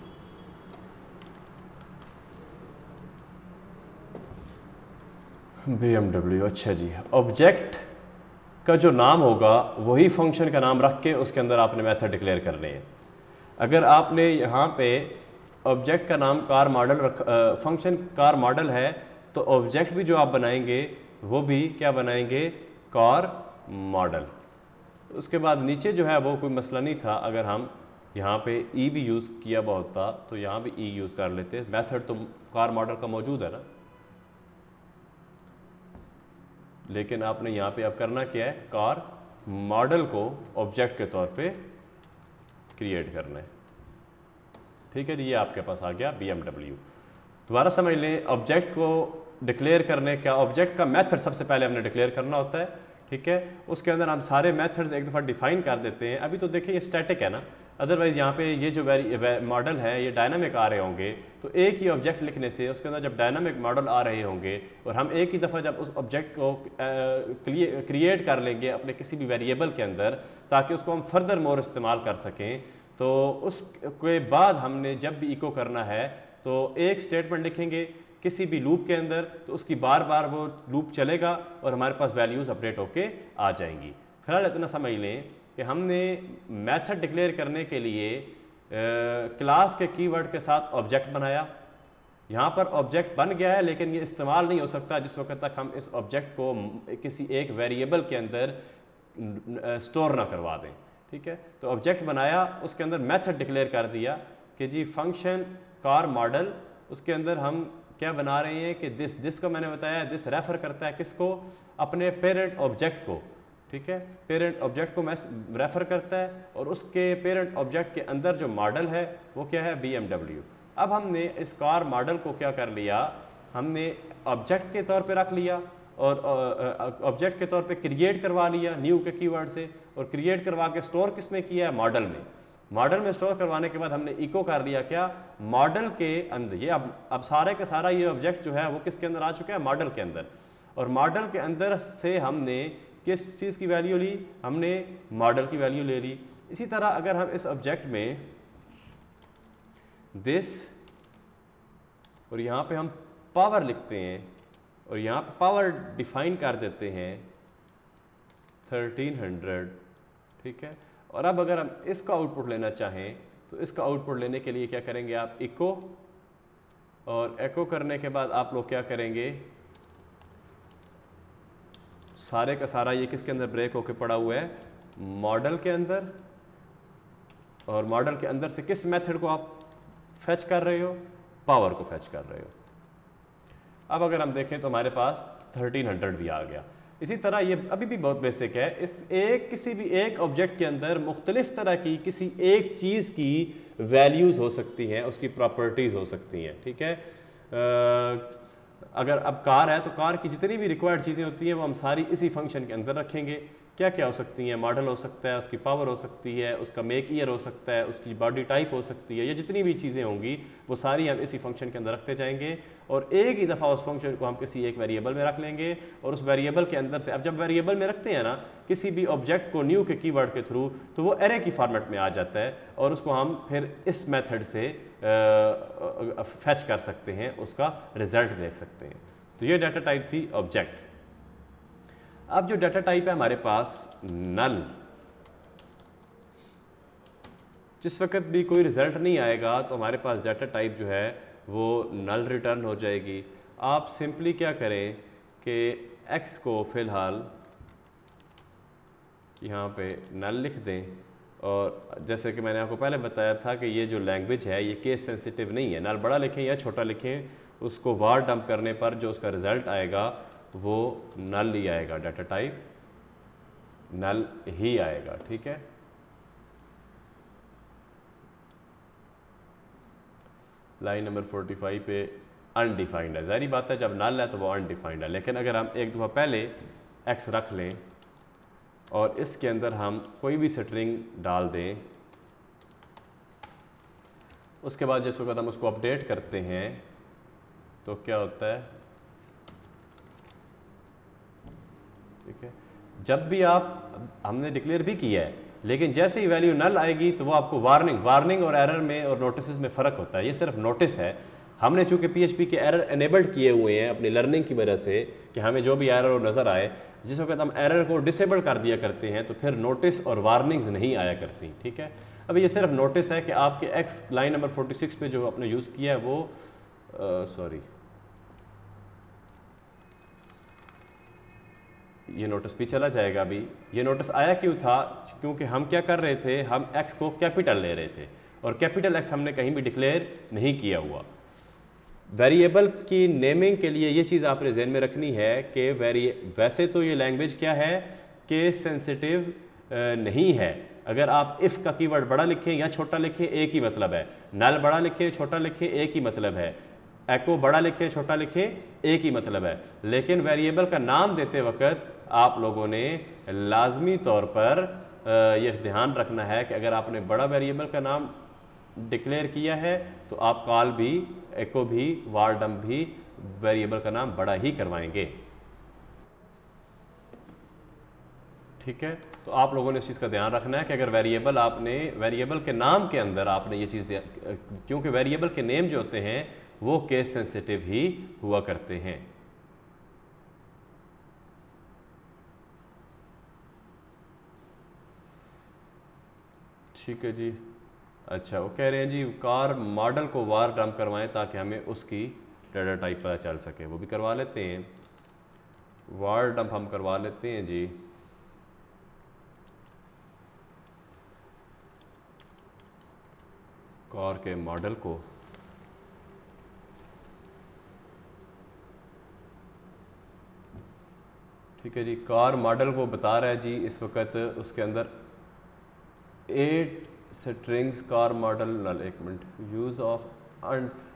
BMW, अच्छा जी। ऑब्जेक्ट का जो नाम होगा वही फंक्शन का नाम रख के उसके अंदर आपने मेथड डिक्लेयर करने हैं। अगर आपने यहाँ पे ऑब्जेक्ट का नाम car model function car model है, तो ऑब्जेक्ट भी जो आप बनाएंगे वो भी क्या बनाएंगे, कार मॉडल। उसके बाद नीचे जो है वो कोई मसला नहीं था, अगर हम यहाँ पे ई भी यूज़ किया हुआ होता तो यहाँ भी ई यूज़ कर लेते। मेथड तो कार मॉडल का मौजूद है ना, लेकिन आपने यहाँ पे अब करना क्या है, कार मॉडल को ऑब्जेक्ट के तौर पे क्रिएट करना है। ठीक है, ये आपके पास आ गया BMW। दोबारा समझ लें, ऑब्जेक्ट को डिक्लेयर करने का, ऑब्जेक्ट का मेथड सबसे पहले हमने डिक्लेयर करना होता है। ठीक है, उसके अंदर हम सारे मेथड्स एक दफ़ा डिफाइन कर देते हैं। अभी तो देखिए ये स्टैटिक है ना, अदरवाइज़ यहाँ पे ये जो मॉडल है ये डायनामिक आ रहे होंगे, तो एक ही ऑब्जेक्ट लिखने से उसके अंदर जब डायनामिक मॉडल आ रहे होंगे और हम एक ही दफ़ा जब उस ऑब्जेक्ट को क्रिएट कर लेंगे अपने किसी भी वेरिएबल के अंदर, ताकि उसको हम फर्दर मोर इस्तेमाल कर सकें, तो उसके बाद हमने जब भी इको करना है तो एक स्टेटमेंट लिखेंगे किसी भी लूप के अंदर, तो उसकी बार बार वो लूप चलेगा और हमारे पास वैल्यूज़ अपडेट होके आ जाएंगी। फिलहाल इतना समझ लें कि हमने मेथड डिक्लेयर करने के लिए क्लास के कीवर्ड के साथ ऑब्जेक्ट बनाया। यहाँ पर ऑब्जेक्ट बन गया है, लेकिन ये इस्तेमाल नहीं हो सकता जिस वक्त तक हम इस ऑब्जेक्ट को किसी एक वेरिएबल के अंदर स्टोर ना करवा दें। ठीक है, तो ऑब्जेक्ट बनाया, उसके अंदर मेथड डिक्लेयर कर दिया कि जी फंक्शन कार मॉडल, उसके अंदर हम क्या बना रहे हैं कि दिस को मैंने बताया, दिस रेफर करता है किसको, अपने पेरेंट ऑब्जेक्ट को। ठीक है, पेरेंट ऑब्जेक्ट को मैं रेफर करता है और उसके पेरेंट ऑब्जेक्ट के अंदर जो मॉडल है वो क्या है, BMW। अब हमने इस कार मॉडल को क्या कर लिया, हमने ऑब्जेक्ट के तौर पे रख लिया और ऑब्जेक्ट के तौर पे क्रिएट करवा लिया न्यू के कीवर्ड से, और क्रिएट करवा के स्टोर किस में किया है, मॉडल में। मॉडल में स्टोर करवाने के बाद हमने इको कर लिया क्या, मॉडल के अंदर। ये अब सारे का सारा ये ऑब्जेक्ट जो है वो किसके अंदर आ चुका है, मॉडल के अंदर। और मॉडल के अंदर से हमने किस चीज़ की वैल्यू ली, हमने मॉडल की वैल्यू ले ली। इसी तरह अगर हम इस ऑब्जेक्ट में दिस और यहाँ पे हम पावर लिखते हैं और यहाँ पे पावर डिफाइन कर देते हैं 1300। ठीक है, और अब अगर हम इसका आउटपुट लेना चाहें तो इसका आउटपुट लेने के लिए क्या करेंगे आप, इको, और एको करने के बाद आप लोग क्या करेंगे, सारे का सारा ये किसके अंदर ब्रेक होके पड़ा हुआ है, मॉडल के अंदर। और मॉडल के अंदर से किस मेथड को आप फेच कर रहे हो, पावर को फेच कर रहे हो। अब अगर हम देखें तो हमारे पास 1300 भी आ गया। इसी तरह ये अभी भी बहुत बेसिक है, किसी भी एक ऑब्जेक्ट के अंदर मुख्तलिफ तरह की किसी एक चीज़ की वैल्यूज़ हो सकती हैं, उसकी प्रॉपर्टीज़ हो सकती हैं। ठीक है, अगर अब कार है तो कार की जितनी भी रिक्वायर्ड चीज़ें होती हैं वो हम सारी इसी फंक्शन के अंदर रखेंगे। क्या क्या हो सकती हैं, मॉडल हो सकता है, उसकी पावर हो सकती है, उसका मेक ईयर हो सकता है, उसकी बॉडी टाइप हो सकती है, ये जितनी भी चीज़ें होंगी वो सारी हम इसी फंक्शन के अंदर रखते जाएंगे। और एक ही दफ़ा उस फंक्शन को हम किसी एक वेरिएबल में रख लेंगे और उस वेरिएबल के अंदर से, अब जब वेरिएबल में रखते हैं ना किसी भी ऑब्जेक्ट को न्यू के कीवर्ड के थ्रू, तो वो एरे की फॉर्मेट में आ जाता है और उसको हम फिर इस मेथड से फेच कर सकते हैं, उसका रिजल्ट देख सकते हैं। तो ये डाटा टाइप थी ऑब्जेक्ट। अब जो डाटा टाइप है हमारे पास नल, जिस वक्त भी कोई रिजल्ट नहीं आएगा तो हमारे पास डाटा टाइप जो है वो नल रिटर्न हो जाएगी। आप सिंपली क्या करें कि x को फ़िलहाल यहाँ पे नल लिख दें, और जैसे कि मैंने आपको पहले बताया था कि ये जो लैंग्वेज है ये केस सेंसिटिव नहीं है, नल बड़ा लिखें या छोटा लिखें, उसको वार डंप करने पर जो उसका रिज़ल्ट आएगा वो नल ही आएगा, डाटा टाइप नल ही आएगा। ठीक है, लाइन नंबर 45 पे अनडिफाइंड है, ज़ाहिर बात है जब नल है तो वो अनडिफाइंड है। लेकिन अगर हम एक दफ़ा पहले एक्स रख लें और इसके अंदर हम कोई भी स्ट्रिंग डाल दें, उसके बाद जिस वक्त हम उसको अपडेट करते हैं तो क्या होता है, ठीक है, जब भी हमने डिक्लेयर भी किया है लेकिन जैसे ही वैल्यू नल आएगी तो वो आपको वार्निंग और एरर में और नोटिस में फ़र्क होता है। ये सिर्फ नोटिस है, हमने चूँकि PHP के एरर एनेबल्ड किए हुए हैं अपनी लर्निंग की वजह से कि हमें जो भी एरर नज़र आए, जिस वक्त हम एरर को डिसेबल कर दिया करते हैं तो फिर नोटिस और वार्निंग्स नहीं आया करती, ठीक है। अब ये सिर्फ नोटिस है कि आपके एक्स लाइन नंबर 46 पे जो आपने यूज़ किया है वो सॉरी ये नोटिस भी चला जाएगा। अभी ये नोटिस आया क्यों था, क्योंकि हम क्या कर रहे थे, हम एक्स को कैपिटल ले रहे थे और कैपिटल एक्स हमने कहीं भी डिक्लेयर नहीं किया हुआ। वेरिएबल की नेमिंग के लिए ये चीज़ आपने जहन में रखनी है कि वैसे तो ये लैंग्वेज क्या है कि सेंसिटिव नहीं है। अगर आप इफ़ का कीवर्ड बड़ा लिखें या छोटा लिखें एक ही मतलब है, नल बड़ा लिखें छोटा लिखें एक ही मतलब है, एको बड़ा लिखें छोटा लिखें एक ही मतलब है। लेकिन वेरिएबल का नाम देते वक्त आप लोगों ने लाजमी तौर पर यह ध्यान रखना है कि अगर आपने बड़ा वेरिएबल का नाम डिक्लेयर किया है तो आप कॉल भी, एको भी, वार डंप भी वेरिएबल का नाम बड़ा ही करवाएंगे, ठीक है। तो आप लोगों ने इस चीज़ का ध्यान रखना है कि अगर वेरिएबल के नाम के अंदर आपने ये चीज़, क्योंकि वेरिएबल के नेम जो होते हैं वो केस सेंसिटिव ही हुआ करते हैं। ठीक है जी। अच्छा, वो कह रहे हैं जी कार मॉडल को वार डंप करवाएं ताकि हमें उसकी डाटा टाइप पता चल सके। वो भी करवा लेते हैं, वार डंप हम करवा लेते हैं जी। कार के मॉडल को ठीक है जी, कार मॉडल को बता रहा है जी इस वक्त उसके अंदर 8 स्ट्रिंग्स कार मॉडल नल, एक मिनट, यूज़ ऑफ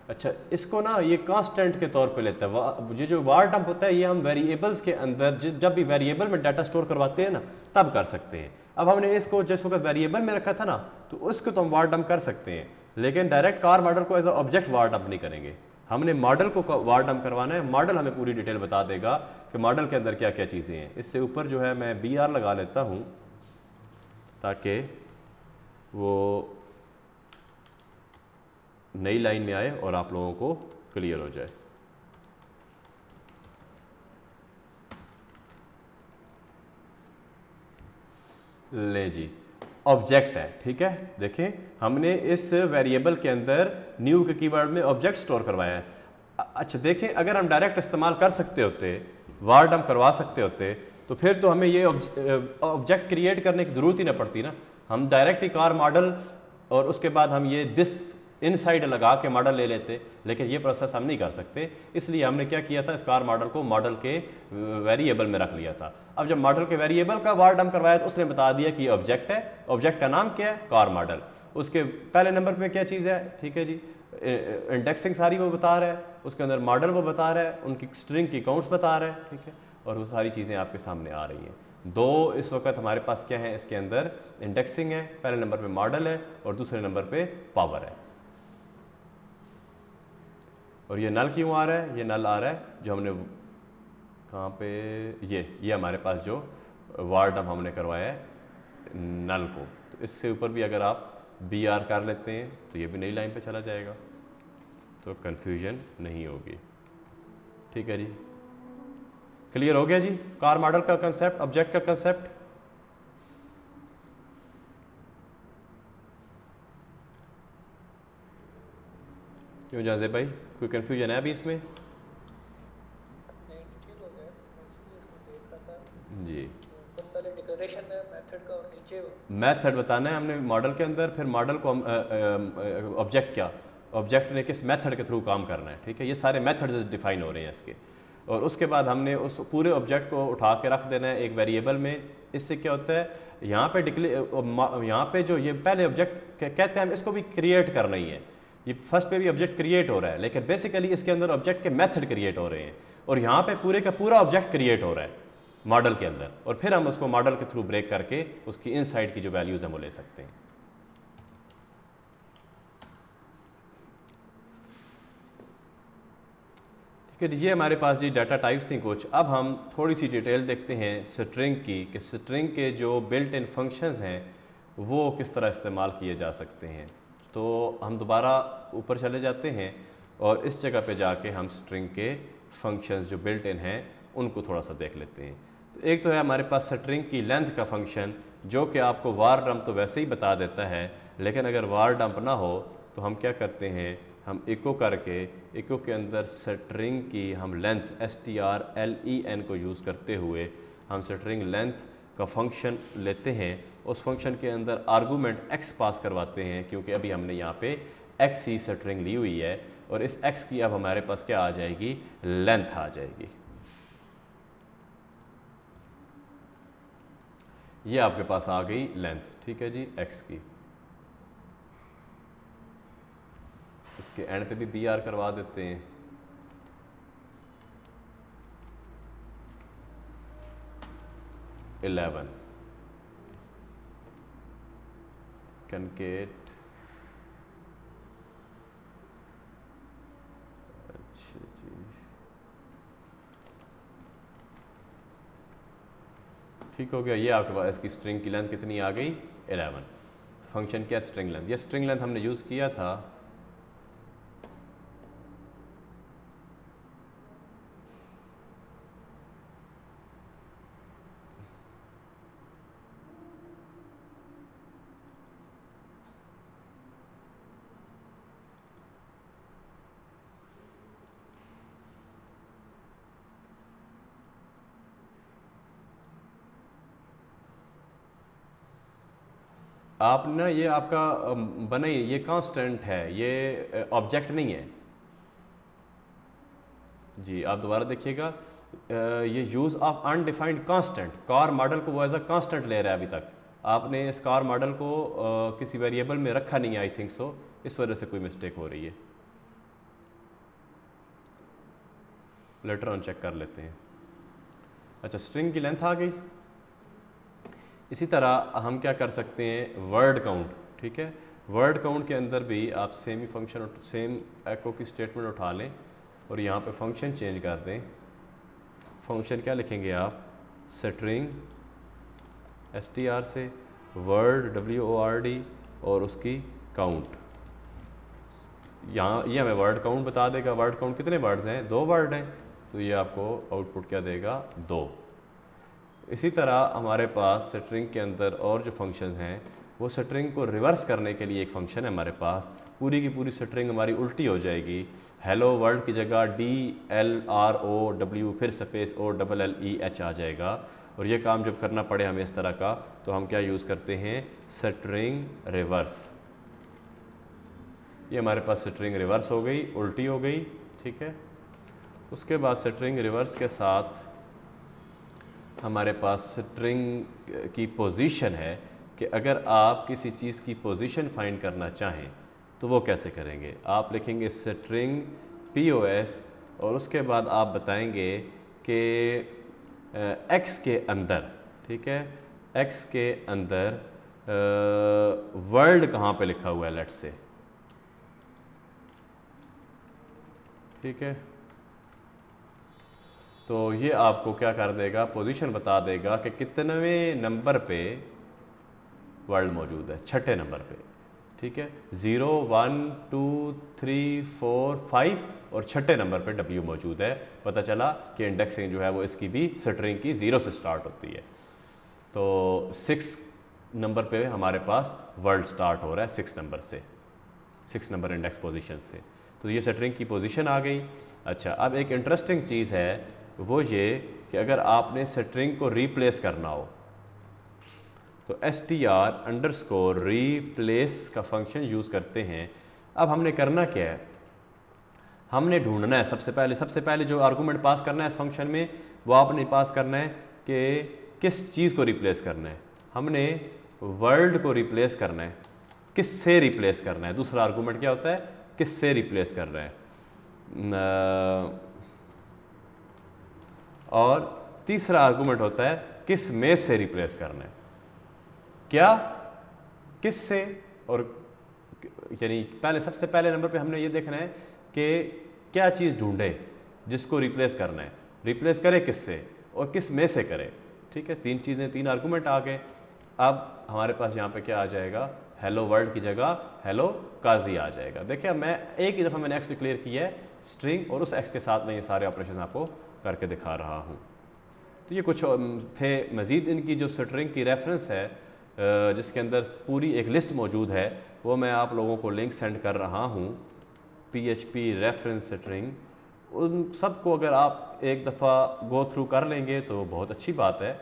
अच्छा इसको ना ये कांस्टेंट के तौर पे लेता है। ये जो वार डंप होता है ये हम वेरिएबल्स के अंदर जब भी वेरिएबल में डाटा स्टोर करवाते हैं ना तब कर सकते हैं। अब हमने इसको जिस वक्त वेरिएबल में रखा था ना तो उसको तो हम वार डंप कर सकते हैं, लेकिन डायरेक्ट कार मॉडल को as a object var dump नहीं करेंगे। हमने मॉडल को वार डंप करवाना है। मॉडल हमें पूरी डिटेल बता देगा कि मॉडल के अंदर क्या क्या चीज़ें हैं। इससे ऊपर जो है मैं BR लगा लेता हूँ ताकि वो नई लाइन में आए और आप लोगों को क्लियर हो जाए। ले जी, ऑब्जेक्ट है, ठीक है। देखें हमने इस वेरिएबल के अंदर न्यू के कीवर्ड में ऑब्जेक्ट स्टोर करवाया है। अच्छा देखें, अगर हम डायरेक्ट इस्तेमाल कर सकते होते, वार डंप करवा सकते होते, तो फिर तो हमें ये ऑब्जेक्ट क्रिएट करने की ज़रूरत ही ना पड़ती ना। हम डायरेक्ट ही कार मॉडल और उसके बाद हम ये दिस इनसाइड लगा के मॉडल ले लेते, लेकिन ये प्रोसेस हम नहीं कर सकते। इसलिए हमने क्या किया था, इस कार मॉडल को मॉडल के वेरिएबल में रख लिया था। अब जब मॉडल के वेरिएबल का वार डंप करवाया तो उसने बता दिया कि ये ऑब्जेक्ट है, ऑब्जेक्ट का नाम क्या है, कार मॉडल। उसके पहले नंबर पे क्या चीज़ है, ठीक है जी, इंडेक्सिंग सारी वो बता रहा है, उसके अंदर मॉडल वो बता रहा है, उनकी स्ट्रिंग की काउंट्स बता रहा है, ठीक है, और वो सारी चीज़ें आपके सामने आ रही हैं। दो इस वक्त हमारे पास क्या है, इसके अंदर इंडेक्सिंग है, पहले नंबर पे मॉडल है और दूसरे नंबर पे पावर है। और ये नल क्यों आ रहा है, ये नल आ रहा है जो हमने कहाँ पे, ये हमारे पास जो वार डंप हमने करवाया है नल को। तो इससे ऊपर भी अगर आप BR कर लेते हैं तो ये भी नई लाइन पे चला जाएगा, तो कन्फ्यूजन नहीं होगी। ठीक है जी, क्लियर हो गया जी कार मॉडल का कंसेप्ट, ऑब्जेक्ट का कंसेप्ट। क्यों जाज़ेब भाई, कोई कन्फ्यूजन है अभी इसमें? जी, मेथड बताना है हमने मॉडल के अंदर, फिर मॉडल को ऑब्जेक्ट क्या, ऑब्जेक्ट ने किस मेथड के थ्रू काम करना है, ठीक है। ये सारे मेथड्स डिफाइन हो रहे हैं इसके, और उसके बाद हमने उस पूरे ऑब्जेक्ट को उठा के रख देना है एक वेरिएबल में। इससे क्या होता है, यहाँ पे जो ये पहले ऑब्जेक्ट कहते हैं हम इसको भी क्रिएट करना ही है। ये फर्स्ट पे भी ऑब्जेक्ट क्रिएट हो रहा है, लेकिन बेसिकली इसके अंदर ऑब्जेक्ट के मेथड क्रिएट हो रहे हैं, और यहाँ पे पूरे का पूरा ऑब्जेक्ट क्रिएट हो रहा है मॉडल के अंदर, और फिर हम उसको मॉडल के थ्रू ब्रेक करके उसकी इनसाइड की जो वैल्यूज हैं वो ले सकते हैं। ठीक है, ये हमारे पास जी डाटा टाइप्स थी कुछ। अब हम थोड़ी सी डिटेल देखते हैं स्ट्रिंग की, कि स्ट्रिंग के जो बिल्ट इन फंक्शंस हैं वो किस तरह इस्तेमाल किए जा सकते हैं। तो हम दोबारा ऊपर चले जाते हैं और इस जगह पे जाके हम स्ट्रिंग के फंक्शंस जो बिल्ट इन हैं उनको थोड़ा सा देख लेते हैं। तो एक तो है हमारे पास स्ट्रिंग की लेंथ का फंक्शन, जो कि आपको वार डंप तो वैसे ही बता देता है, लेकिन अगर वार डंप ना हो तो हम क्या करते हैं, हम इको करके इको के अंदर स्ट्रिंग की हम लेंथ strlen को यूज़ करते हुए हम स्ट्रिंग लेंथ का फंक्शन लेते हैं। उस फंक्शन के अंदर आर्गूमेंट x पास करवाते हैं, क्योंकि अभी हमने यहाँ पे x ही स्ट्रिंग ली हुई है, और इस x की अब हमारे पास क्या आ जाएगी, लेंथ आ जाएगी। ये आपके पास आ गई लेंथ, ठीक है जी, x की। इसके एंड पे भी br करवा देते हैं। इलेवन कनकेट, अच्छा जी, ठीक हो गया। ये आपके पास इसकी स्ट्रिंग की लेंथ कितनी आ गई, 11। फंक्शन क्या, स्ट्रिंग लेंथ। ये स्ट्रिंग लेंथ हमने यूज़ किया था आप ना, ये आपका बना ही, ये कांस्टेंट है, ये ऑब्जेक्ट नहीं है जी। आप दोबारा देखिएगा, ये use of undefined constant, car model को वो एज अ कांस्टेंट ले रहा है। अभी तक आपने इस कार मॉडल को किसी वेरिएबल में रखा नहीं है, आई थिंक सो, इस वजह से कोई मिस्टेक हो रही है। लेटर ऑन चेक कर लेते हैं। अच्छा, स्ट्रिंग की लेंथ आ गई। इसी तरह हम क्या कर सकते हैं, वर्ड काउंट, ठीक है। वर्ड काउंट के अंदर भी आप सेम ही फंक्शन, सेम एको की स्टेटमेंट उठा लें और यहाँ पे फंक्शन चेंज कर दें। फंक्शन क्या लिखेंगे आप, स्ट्रिंग str से वर्ड word और उसकी काउंट। यहाँ ये हमें वर्ड काउंट बता देगा। वर्ड काउंट कितने वर्ड्स हैं, 2 वर्ड हैं, तो ये आपको आउटपुट क्या देगा, 2। इसी तरह हमारे पास स्ट्रिंग के अंदर और जो फंक्शन हैं, वो स्ट्रिंग को रिवर्स करने के लिए एक फंक्शन है हमारे पास। पूरी की पूरी स्ट्रिंग हमारी उल्टी हो जाएगी। हेलो वर्ल्ड की जगह DLROW फिर स्पेस OLLEH आ जाएगा। और ये काम जब करना पड़े हमें इस तरह का, तो हम क्या यूज़ करते हैं, स्ट्रिंग रिवर्स। ये हमारे पास स्ट्रिंग रिवर्स हो गई, उल्टी हो गई, ठीक है। उसके बाद स्ट्रिंग रिवर्स के साथ हमारे पास स्ट्रिंग की पोजीशन है कि अगर आप किसी चीज़ की पोजीशन फाइंड करना चाहें तो वो कैसे करेंगे। आप लिखेंगे स्ट्रिंग POS और उसके बाद आप बताएंगे कि x के अंदर, ठीक है, x के अंदर वर्ल्ड कहाँ पे लिखा हुआ है, लेट्स से, ठीक है। तो ये आपको क्या कर देगा, पोजीशन बता देगा कि कितनेवें नंबर पे वर्ल्ड मौजूद है, छठे नंबर पे, ठीक है। 0 1 2 3 4 5 और छठे नंबर पे W मौजूद है। पता चला कि इंडेक्सिंग जो है वो इसकी भी स्ट्रिंग की 0 से स्टार्ट होती है। तो 6 नंबर पे हमारे पास वर्ल्ड स्टार्ट हो रहा है, 6 नंबर से, 6 नंबर इंडेक्स पोजीशन से। तो ये स्ट्रिंग की पोजीशन आ गई। अच्छा, अब एक इंटरेस्टिंग चीज़ है वो ये कि अगर आपने स्ट्रिंग को रिप्लेस करना हो तो str_replace का फंक्शन यूज़ करते हैं। अब हमने करना क्या है, हमने ढूंढना है सबसे पहले जो आर्गूमेंट पास करना है इस फंक्शन में, वो आपने पास करना है कि किस चीज़ को रिप्लेस करना है। हमने वर्ल्ड को रिप्लेस करना है, किस से रिप्लेस करना है। दूसरा आर्गूमेंट क्या होता है, किस से रिप्लेस कर रहे हैं। और तीसरा आर्गूमेंट होता है किस में से रिप्लेस करना है। क्या, किस से, और यानी सबसे पहले नंबर पे हमने ये देखना है कि क्या चीज़ ढूंढे जिसको रिप्लेस करना है, रिप्लेस करे किससे और किस में से करे, ठीक है। 3 चीज़ें, 3 आर्गूमेंट आ गए। अब हमारे पास यहाँ पे क्या आ जाएगा, हेलो वर्ल्ड की जगह हेलो काजी आ जाएगा। देखिए मैं एक ही दफ़ा मैंने एक्स डिक्लेयर किया है स्ट्रिंग, और उस एक्स के साथ मैं ये सारे ऑपरेशन आपको करके दिखा रहा हूँ। तो ये कुछ थे मज़ीद इनकी जो स्ट्रिंग की रेफरेंस है जिसके अंदर पूरी एक लिस्ट मौजूद है, वो मैं आप लोगों को लिंक सेंड कर रहा हूँ। PHP रेफरेंस स्ट्रिंग, उन सब को अगर आप एक दफ़ा गो थ्रू कर लेंगे तो बहुत अच्छी बात है।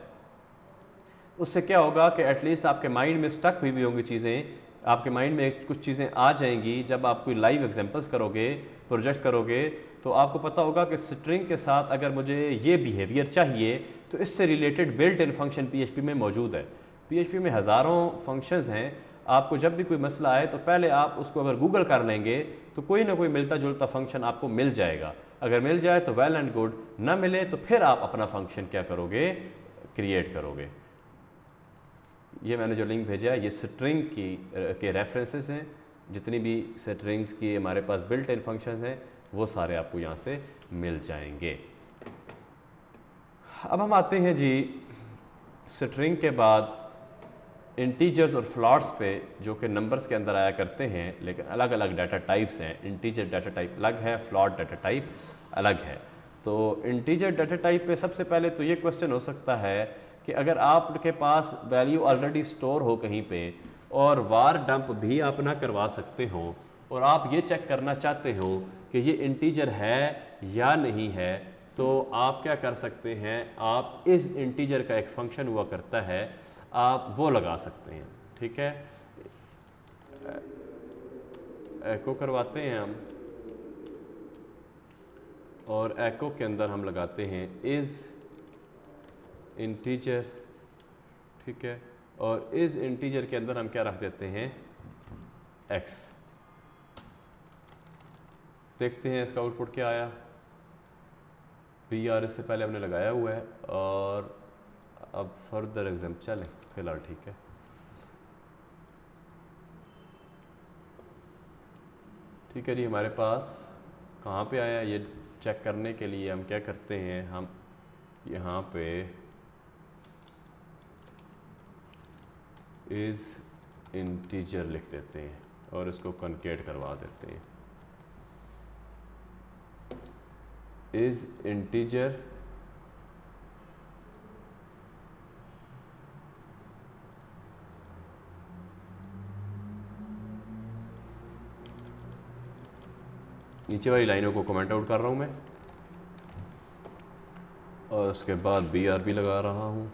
उससे क्या होगा कि एटलीस्ट आपके माइंड में स्टक हुई होंगी चीज़ें, आपके माइंड में कुछ चीज़ें आ जाएंगी। जब आप कोई लाइव एग्जांपल्स करोगे, प्रोजेक्ट्स करोगे, तो आपको पता होगा कि स्ट्रिंग के साथ अगर मुझे ये बिहेवियर चाहिए तो इससे related built in function PHP में मौजूद है। PHP में हज़ारों फंक्शंस हैं। आपको जब भी कोई मसला आए तो पहले आप उसको अगर गूगल कर लेंगे तो कोई ना कोई मिलता जुलता फंक्शन आपको मिल जाएगा। अगर मिल जाए तो वेल एंड गुड, ना मिले तो फिर आप अपना फंक्शन क्या करोगे, क्रिएट करोगे। ये मैंने जो लिंक भेजा है ये स्ट्रिंग के रेफरेंसेस हैं। जितनी भी स्ट्रिंग्स की हमारे पास बिल्ट इन फंक्शंस हैं वो सारे आपको यहाँ से मिल जाएंगे। अब हम आते हैं जी स्ट्रिंग के बाद इंटीजर्स और फ्लॉट्स पे, जो कि नंबर्स के अंदर आया करते हैं, लेकिन अलग अलग डाटा टाइप्स हैं। इंटीजर डाटा टाइप अलग है, फ्लॉट डाटा टाइप अलग है। तो इंटीजर डाटा टाइप पे सबसे पहले तो ये क्वेश्चन हो सकता है कि अगर आपके पास वैल्यू ऑलरेडी स्टोर हो कहीं पे और वार डंप भी आप ना करवा सकते हो और आप ये चेक करना चाहते हो कि ये इंटीजर है या नहीं है, तो आप क्या कर सकते हैं, आप इस इंटीजर का एक फंक्शन हुआ करता है, आप वो लगा सकते हैं। ठीक है, एको करवाते हैं हम, और एको के अंदर हम लगाते हैं इज़ इंटीजर। ठीक है, और इस इंटीजर के अंदर हम क्या रख देते हैं, x। देखते हैं इसका आउटपुट क्या आया। BR इससे पहले हमने लगाया हुआ है, और अब फर्दर एग्जाम चलें फिलहाल। ठीक है, ठीक है जी, हमारे पास कहाँ पे आया ये चेक करने के लिए हम क्या करते हैं, हम यहाँ पे इज़ इंटीजर लिख देते हैं और इसको कॉन्केट करवा देते हैं। इज़ इंटीजर नीचे वाली लाइनों को कमेंट आउट कर रहा हूँ मैं, और उसके बाद BR भी लगा रहा हूँ।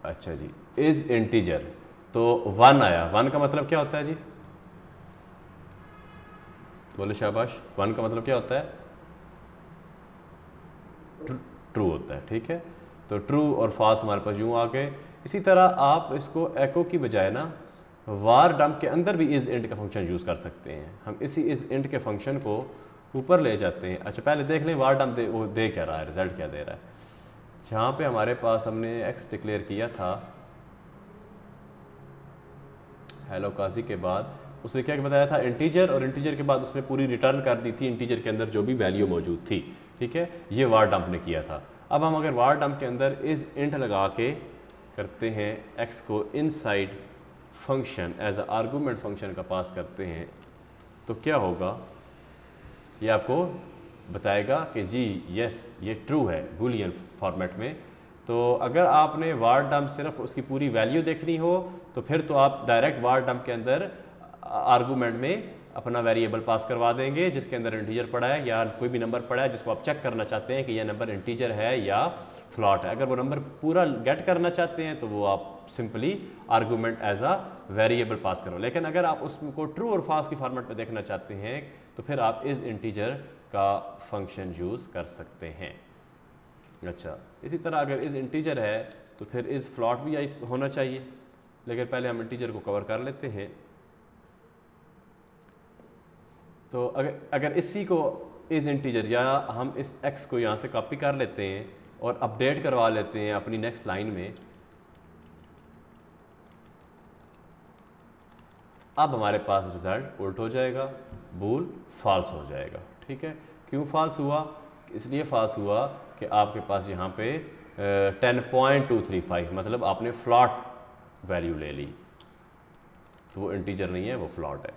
अच्छा जी, इज़ इंटीजर, तो 1 आया। 1 का मतलब क्या होता है जी, बोले शाबाश। 1 का मतलब क्या होता है, ट्रू होता है। ठीक है, तो ट्रू और फॉल्स हमारे पास यूँ आ गए। इसी तरह आप इसको एको की बजाय ना वार डंप के अंदर भी इज़ इंट का फंक्शन यूज़ कर सकते हैं। हम इसी इज़ इंट के फंक्शन को ऊपर ले जाते हैं। अच्छा, पहले देख लें वार डंप वो दे क्या रहा है, रिजल्ट क्या दे रहा है। जहाँ पे हमारे पास हमने x डिक्लेयर किया था हेलो काजी के बाद, उसने क्या बताया था, इंटीजर, और इंटीजर के बाद उसने पूरी रिटर्न कर दी थी इंटीजर के अंदर जो भी वैल्यू मौजूद थी। ठीक है, ये वार डंप ने किया था। अब हम अगर वार डंप के अंदर इज़ इंट लगा के करते हैं, x को inside function as a argument function का पास करते हैं, तो क्या होगा, ये आपको बताएगा कि जी यस ये ट्रू है बूलियन फॉर्मेट में। तो अगर आपने वार डंप सिर्फ उसकी पूरी वैल्यू देखनी हो तो फिर तो आप डायरेक्ट वार डंप के अंदर आर्गूमेंट में अपना वेरिएबल पास करवा देंगे जिसके अंदर इंटीजर पड़ा है या कोई भी नंबर पड़ा है जिसको आप चेक करना चाहते हैं कि यह नंबर इंटीजर है या फ्लॉट है। अगर वो नंबर पूरा गेट करना चाहते हैं तो वो आप simply argument as a variable pass करो। लेकिन अगर आप उसको ट्रू और फॉल्स की फॉर्मेट में देखना चाहते हैं तो फिर आप इस इंटीजर का फंक्शन यूज़ कर सकते हैं। अच्छा, इसी तरह अगर इस इंटीजर है तो फिर इस फ्लॉट भी होना चाहिए, लेकिन पहले हम इंटीजर को कवर कर लेते हैं। तो अगर इसी को इस इंटीजर या हम इस x को यहाँ से कॉपी कर लेते हैं और अपडेट करवा लेते हैं अपनी नेक्स्ट लाइन में, अब हमारे पास रिजल्ट उल्ट हो जाएगा, बूल फॉल्स हो जाएगा। ठीक है, क्यों फॉल्स हुआ, इसलिए फॉल्स हुआ कि आपके पास यहाँ पे 10.235, मतलब आपने फ्लॉट वैल्यू ले ली, तो वो इंटीजर नहीं है, वो फ्लॉट है।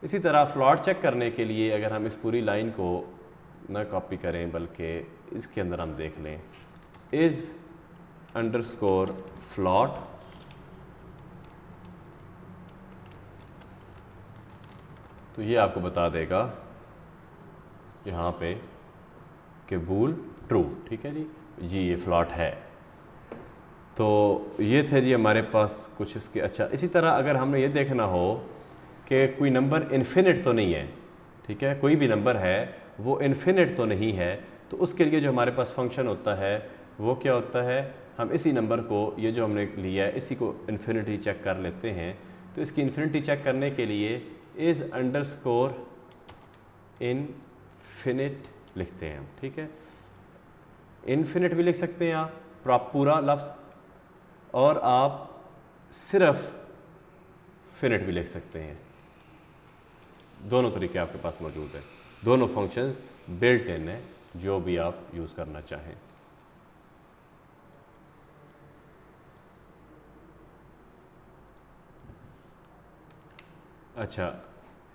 इसी तरह फ्लॉट चेक करने के लिए अगर हम इस पूरी लाइन को ना कॉपी करें बल्कि इसके अंदर हम देख लें इज़ अंडरस्कोर फ्लॉट, तो ये आपको बता देगा यहाँ पे कि बूल ट्रू, ठीक है जी ये फ्लॉट है। तो ये थे जी हमारे पास कुछ इसके। अच्छा, इसी तरह अगर हमने ये देखना हो कि कोई नंबर इन्फिनिट तो नहीं है, ठीक है, कोई भी नंबर है वो इन्फिनिट तो नहीं है, तो उसके लिए जो हमारे पास फंक्शन होता है वो क्या होता है, हम इसी नंबर को, ये जो हमने लिया है, इसी को इन्फिनिटी चेक कर लेते हैं। तो इसकी इन्फिनिटी चेक करने के लिए इज़ अंडरस्कोर इनफिनिट लिखते हैं हम, ठीक है। इनफिनिट भी लिख सकते हैं आप पूरा लफ्ज़, और आप सिर्फ फिनिट भी लिख सकते हैं। दोनों तरीके आपके पास मौजूद है, दोनों फंक्शंस बिल्ट इन है, जो भी आप यूज़ करना चाहें। अच्छा,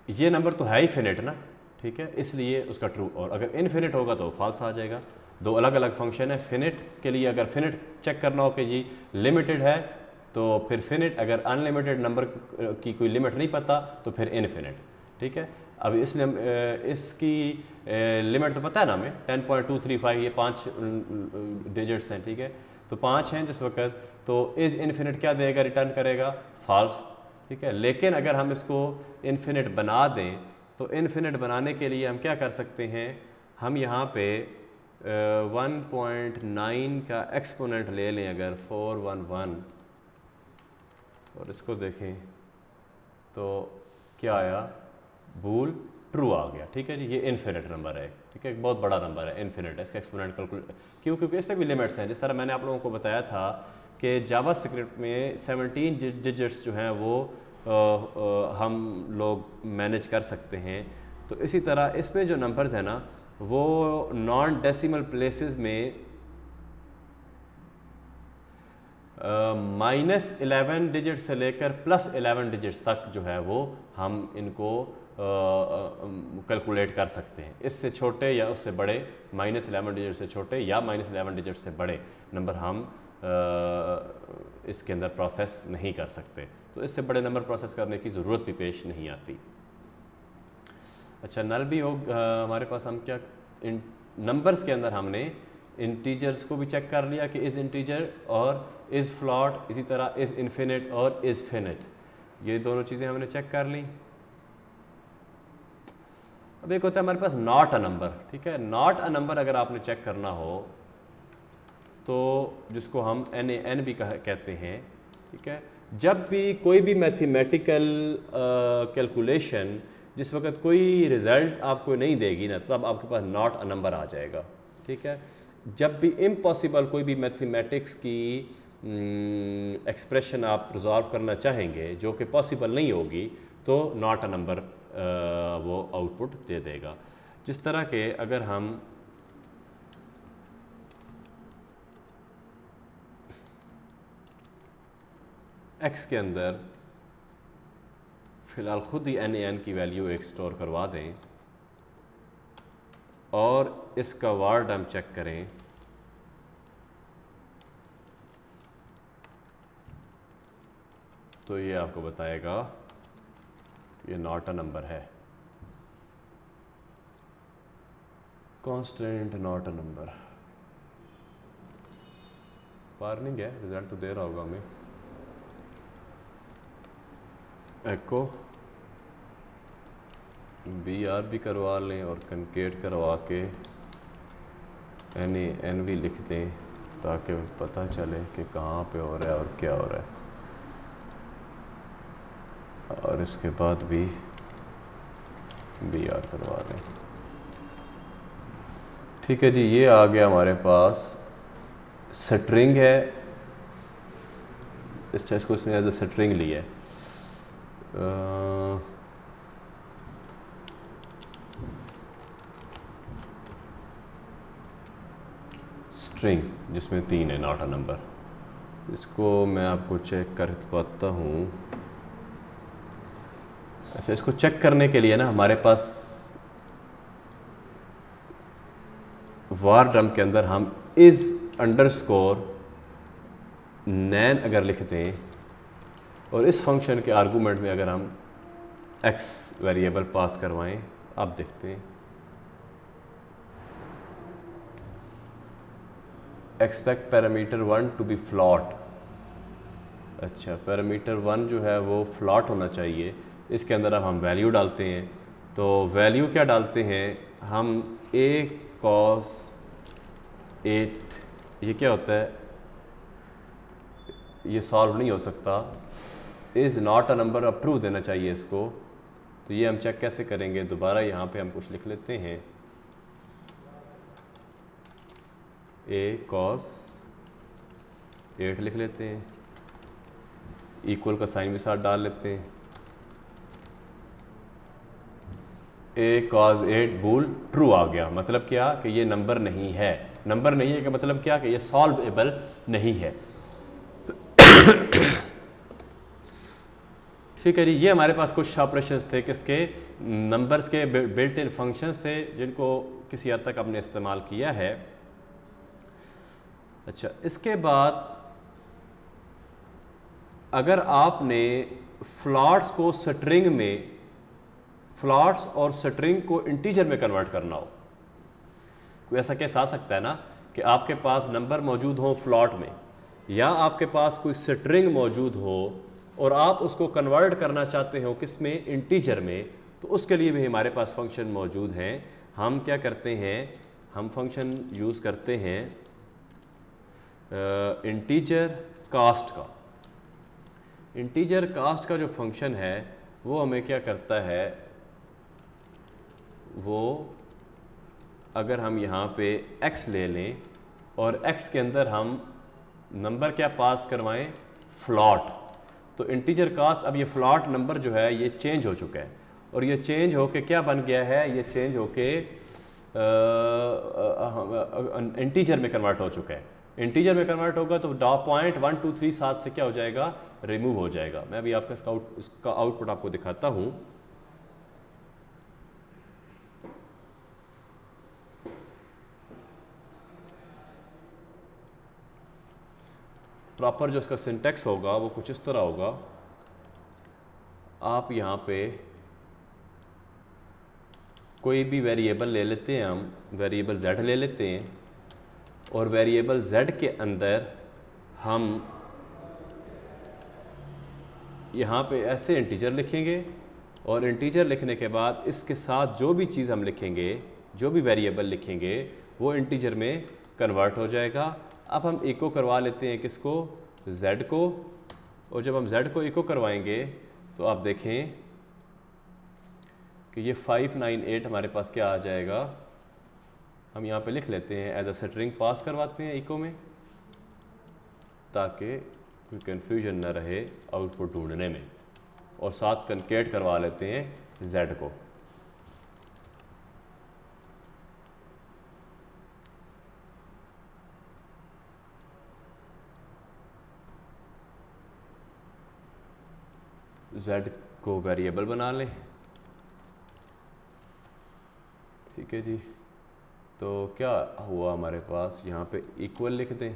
ये नंबर तो है ही फिनिट ना, ठीक है, इसलिए उसका ट्रू, और अगर इनफिनिट होगा तो फॉल्स आ जाएगा। दो अलग अलग फंक्शन है। फिनिट के लिए अगर फिनिट चेक करना हो कि जी लिमिटेड है तो फिर फिनिट, अगर अनलिमिटेड नंबर की कोई लिमिट नहीं पता तो फिर इनफिनिट, ठीक है। अब इसलिए इसकी लिमिट तो पता है ना हमें 10.235, ये 5 डिजिट्स हैं, ठीक है, तो 5 हैं जिस वक्त, तो इज़ इनफिनिट क्या देगा, रिटर्न करेगा फॉल्स, ठीक है। लेकिन अगर हम इसको इनफिनिट बना दें तो इनफिनिट बनाने के लिए हम क्या कर सकते हैं, हम यहाँ पे 1.9 का एक्सपोनेंट ले लें अगर 411 और इसको देखें तो क्या आया, बूल ट्रू आ गया, ठीक है जी। ये इनफिनिट नंबर है, ठीक है, एक बहुत बड़ा नंबर है, इनफिनिट है, इसका एक्सपोनेंट कैलकुलेट क्योंकि इस पर भी लिमिट्स हैं। जिस तरह मैंने आप लोगों को बताया था कि जावा स्क्रिप्ट में 17 डिजिट्स जो हैं वो हम लोग मैनेज कर सकते हैं। तो इसी तरह इसमें जो नंबर्स हैं ना वो नॉन डेसिमल प्लेसेस में -11 डिजिट से लेकर +11 डिजिट्स तक जो है वो हम इनको कैलकुलेट कर सकते हैं। इससे छोटे या उससे बड़े, -11 डिजिट से छोटे या -11 डिजिट से बड़े नंबर हम इसके अंदर प्रोसेस नहीं कर सकते, तो इससे बड़े नंबर प्रोसेस करने की ज़रूरत भी पेश नहीं आती। अच्छा, नल भी हो हमारे पास, हम क्या इन नंबर्स के अंदर हमने इंटीजर्स को भी चेक कर लिया कि इज़ इंटीजर और इज़ फ्लॉट, इसी तरह इज़ इन्फिनिट और इज़ फिनिट, ये दोनों चीज़ें हमने चेक कर ली। अब एक होता है हमारे पास नॉट अ नंबर, ठीक है। नॉट अ नंबर अगर आपने चेक करना हो तो जिसको हम NaN भी कहते हैं, ठीक है। जब भी कोई भी मैथमेटिकल कैलकुलेशन जिस वक्त कोई रिज़ल्ट आपको नहीं देगी ना, तो अब आपके पास नॉट अ नंबर आ जाएगा, ठीक है। जब भी इम्पॉसिबल कोई भी मैथमेटिक्स की एक्सप्रेशन आप रिजॉल्व करना चाहेंगे जो कि पॉसिबल नहीं होगी, तो नॉट अ नंबर वो आउटपुट दे देगा। जिस तरह के अगर हम x के अंदर फ़िलहाल ख़ुद ही NaN की वैल्यू एक स्टोर करवा दें और इसका वार्ड हम चेक करें, तो ये आपको बताएगा ये नॉट अ नंबर है, constant not a number. Warning है, रिजल्ट तो दे रहा होगा हमें। एको BR भी करवा लें और कनकेट करवा के NaN भी लिख दें ताकि पता चले कि कहाँ पे हो रहा है और क्या हो रहा है, और इसके बाद भी BR करवा दें। ठीक है जी, ये आ गया हमारे पास स्ट्रिंग है, इसको इसने एज ए स्ट्रिंग लिया है। स्ट्रिंग जिसमें 3 है, नॉट अ नंबर। इसको मैं आपको चेक करवाता हूँ। अच्छा, इसको चेक करने के लिए ना हमारे पास वार ड्रम के अंदर हम इज़ अंडरस्कोर नैन अगर लिख दें और इस फंक्शन के आर्गूमेंट में अगर हम एक्स वेरिएबल पास करवाएं, आप देखते हैं expect parameter 1 to be float. अच्छा, पैरामीटर 1 जो है वो फ्लॉट होना चाहिए। इसके अंदर अब हम वैल्यू डालते हैं, तो वैल्यू क्या डालते हैं हम, a cos 8, ये क्या होता है, ये सॉल्व नहीं हो सकता, इज़ नॉट अ नंबर, अब ट्रू देना चाहिए इसको। तो ये हम चेक कैसे करेंगे, दोबारा यहाँ पे हम कुछ लिख लेते हैं, a cos 8 लिख लेते हैं, इक्वल का साइन भी साथ डाल लेते हैं, a cos 8 बूल ट्रू आ गया। मतलब क्या कि ये नंबर नहीं है। नंबर नहीं है का मतलब क्या कि ये सॉल्वेबल नहीं है। ठीक है जी, ये हमारे पास कुछ ऑपरेशंस थे, किसके, नंबर्स के बिल्ट इन फंक्शंस थे जिनको किसी हद तक आपने इस्तेमाल किया है। अच्छा, इसके बाद अगर आपने फ्लॉट्स को स्ट्रिंग में, फ्लॉट्स और स्ट्रिंग को इंटीजर में कन्वर्ट करना हो, कोई ऐसा केस आ सकता है ना कि आपके पास नंबर मौजूद हो फ्लॉट में, या आपके पास कोई स्ट्रिंग मौजूद हो और आप उसको कन्वर्ट करना चाहते हो किस में, इंटीजर में। तो उसके लिए भी हमारे पास फंक्शन मौजूद हैं। हम क्या करते हैं, हम फंक्शन यूज़ करते हैं इंटीजर कास्ट का। इंटीजर कास्ट का जो फंक्शन है वो हमें क्या करता है, वो अगर हम यहाँ पे x ले लें और x के अंदर हम नंबर क्या पास करवाएं, फ्लॉट, तो इंटीजर कास्ट, अब ये फ्लॉट नंबर जो है ये चेंज हो चुका है और ये चेंज होके क्या बन गया है, ये चेंज होके इंटीजर में कन्वर्ट हो चुका है। इंटीजर में कन्वर्ट होगा तो 0.1237 से क्या हो जाएगा, रिमूव हो जाएगा। मैं अभी आपका इसका आउटपुट आपको दिखाता हूँ। प्रॉपर जो इसका सिंटेक्स होगा वो कुछ इस तरह होगा। आप यहाँ पे कोई भी वेरिएबल ले लेते हैं, हम वेरिएबल z ले लेते हैं और वेरिएबल z के अंदर हम यहाँ पे ऐसे इंटीजर लिखेंगे और इंटीजर लिखने के बाद इसके साथ जो भी चीज़ हम लिखेंगे, जो भी वेरिएबल लिखेंगे वो इंटीजर में कन्वर्ट हो जाएगा। अब हम इको करवा लेते हैं किसको, z को, और जब हम z को इको करवाएंगे तो आप देखें कि ये 598 हमारे पास क्या आ जाएगा। हम यहाँ पे लिख लेते हैं एज अ स्ट्रिंग पास करवाते हैं इको में, ताकि कोई कन्फ्यूजन न रहे आउटपुट ढूंढने में, और साथ कनकेट करवा लेते हैं z को। z को वेरिएबल बना लें, ठीक है जी। तो क्या हुआ हमारे पास, यहाँ पे इक्वल लिख दें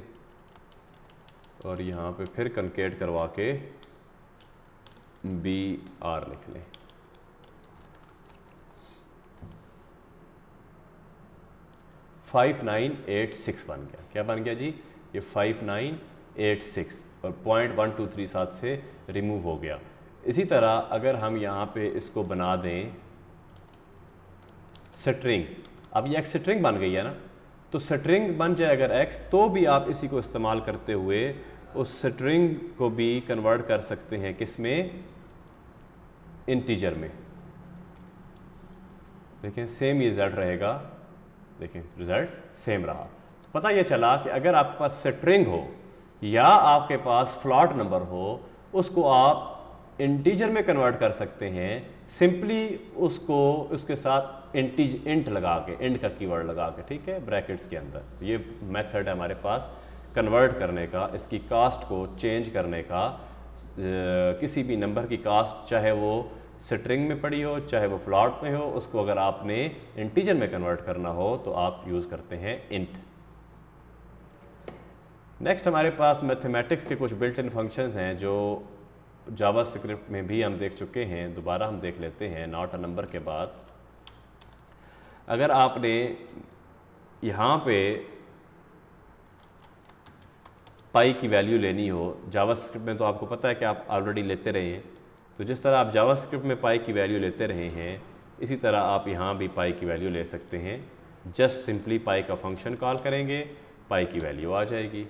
और यहाँ पे फिर कनकेट करवा के BR लिख लें। $5986 बन गया। क्या बन गया जी, ये 5986 और 0.1237 से रिमूव हो गया। इसी तरह अगर हम यहाँ पे इसको बना दें स्ट्रिंग, अब ये एक स्ट्रिंग बन गई है ना, तो स्ट्रिंग बन जाए अगर x, तो भी आप इसी को इस्तेमाल करते हुए उस स्ट्रिंग को भी कन्वर्ट कर सकते हैं किस में, इंटीजर में। देखें सेम ये रिजल्ट रहेगा, देखें रिजल्ट सेम रहा। पता ये चला कि अगर आपके पास स्ट्रिंग हो या आपके पास फ्लॉट नंबर हो, उसको आप इंटीजर में कन्वर्ट कर सकते हैं सिंपली उसको उसके साथ इंट लगा के, इंट का कीवर्ड लगा के, ठीक है, ब्रैकेट्स के अंदर। तो ये मेथड है हमारे पास कन्वर्ट करने का, इसकी कास्ट को चेंज करने का। किसी भी नंबर की कास्ट चाहे वो स्ट्रिंग में पड़ी हो चाहे वो फ्लॉट में हो, उसको अगर आपने इंटीजर में कन्वर्ट करना हो तो आप यूज़ करते हैं इंट। नेक्स्ट हमारे पास मैथमेटिक्स के कुछ बिल्ट इन फंक्शंस हैं जो जावास्क्रिप्ट में भी हम देख चुके हैं, दोबारा हम देख लेते हैं नॉट अ नंबर के बाद। अगर आपने यहाँ पे पाई की वैल्यू लेनी हो, जावास्क्रिप्ट में तो आपको पता है कि आप ऑलरेडी लेते रहे हैं, तो जिस तरह आप जावास्क्रिप्ट में पाई की वैल्यू लेते रहे हैं इसी तरह आप यहाँ भी पाई की वैल्यू ले सकते हैं। जस्ट सिंपली पाई का फंक्शन कॉल करेंगे, पाई की वैल्यू आ जाएगी।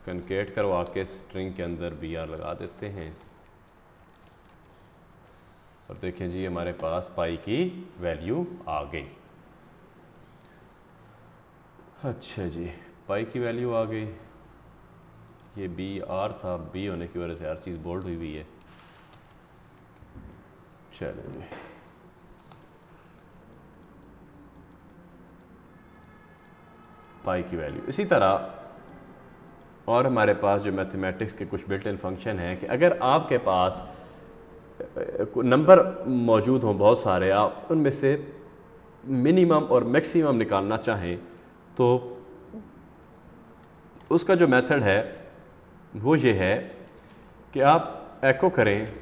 कनकेट करवा के स्ट्रिंग के अंदर BR लगा देते हैं और देखें जी हमारे पास पाई की वैल्यू आ गई। अच्छा जी, पाई की वैल्यू आ गई। ये BR था, B होने की वजह से हर चीज़ बोल्ड हुई है। चलो जी, पाई की वैल्यू। इसी तरह और हमारे पास जो मैथमेटिक्स के कुछ बिल्ट इन फंक्शन हैं कि अगर आपके पास नंबर मौजूद हों बहुत सारे, आप उनमें से मिनिमम और मैक्सिमम निकालना चाहें तो उसका जो मेथड है वो ये है कि आप एको करें,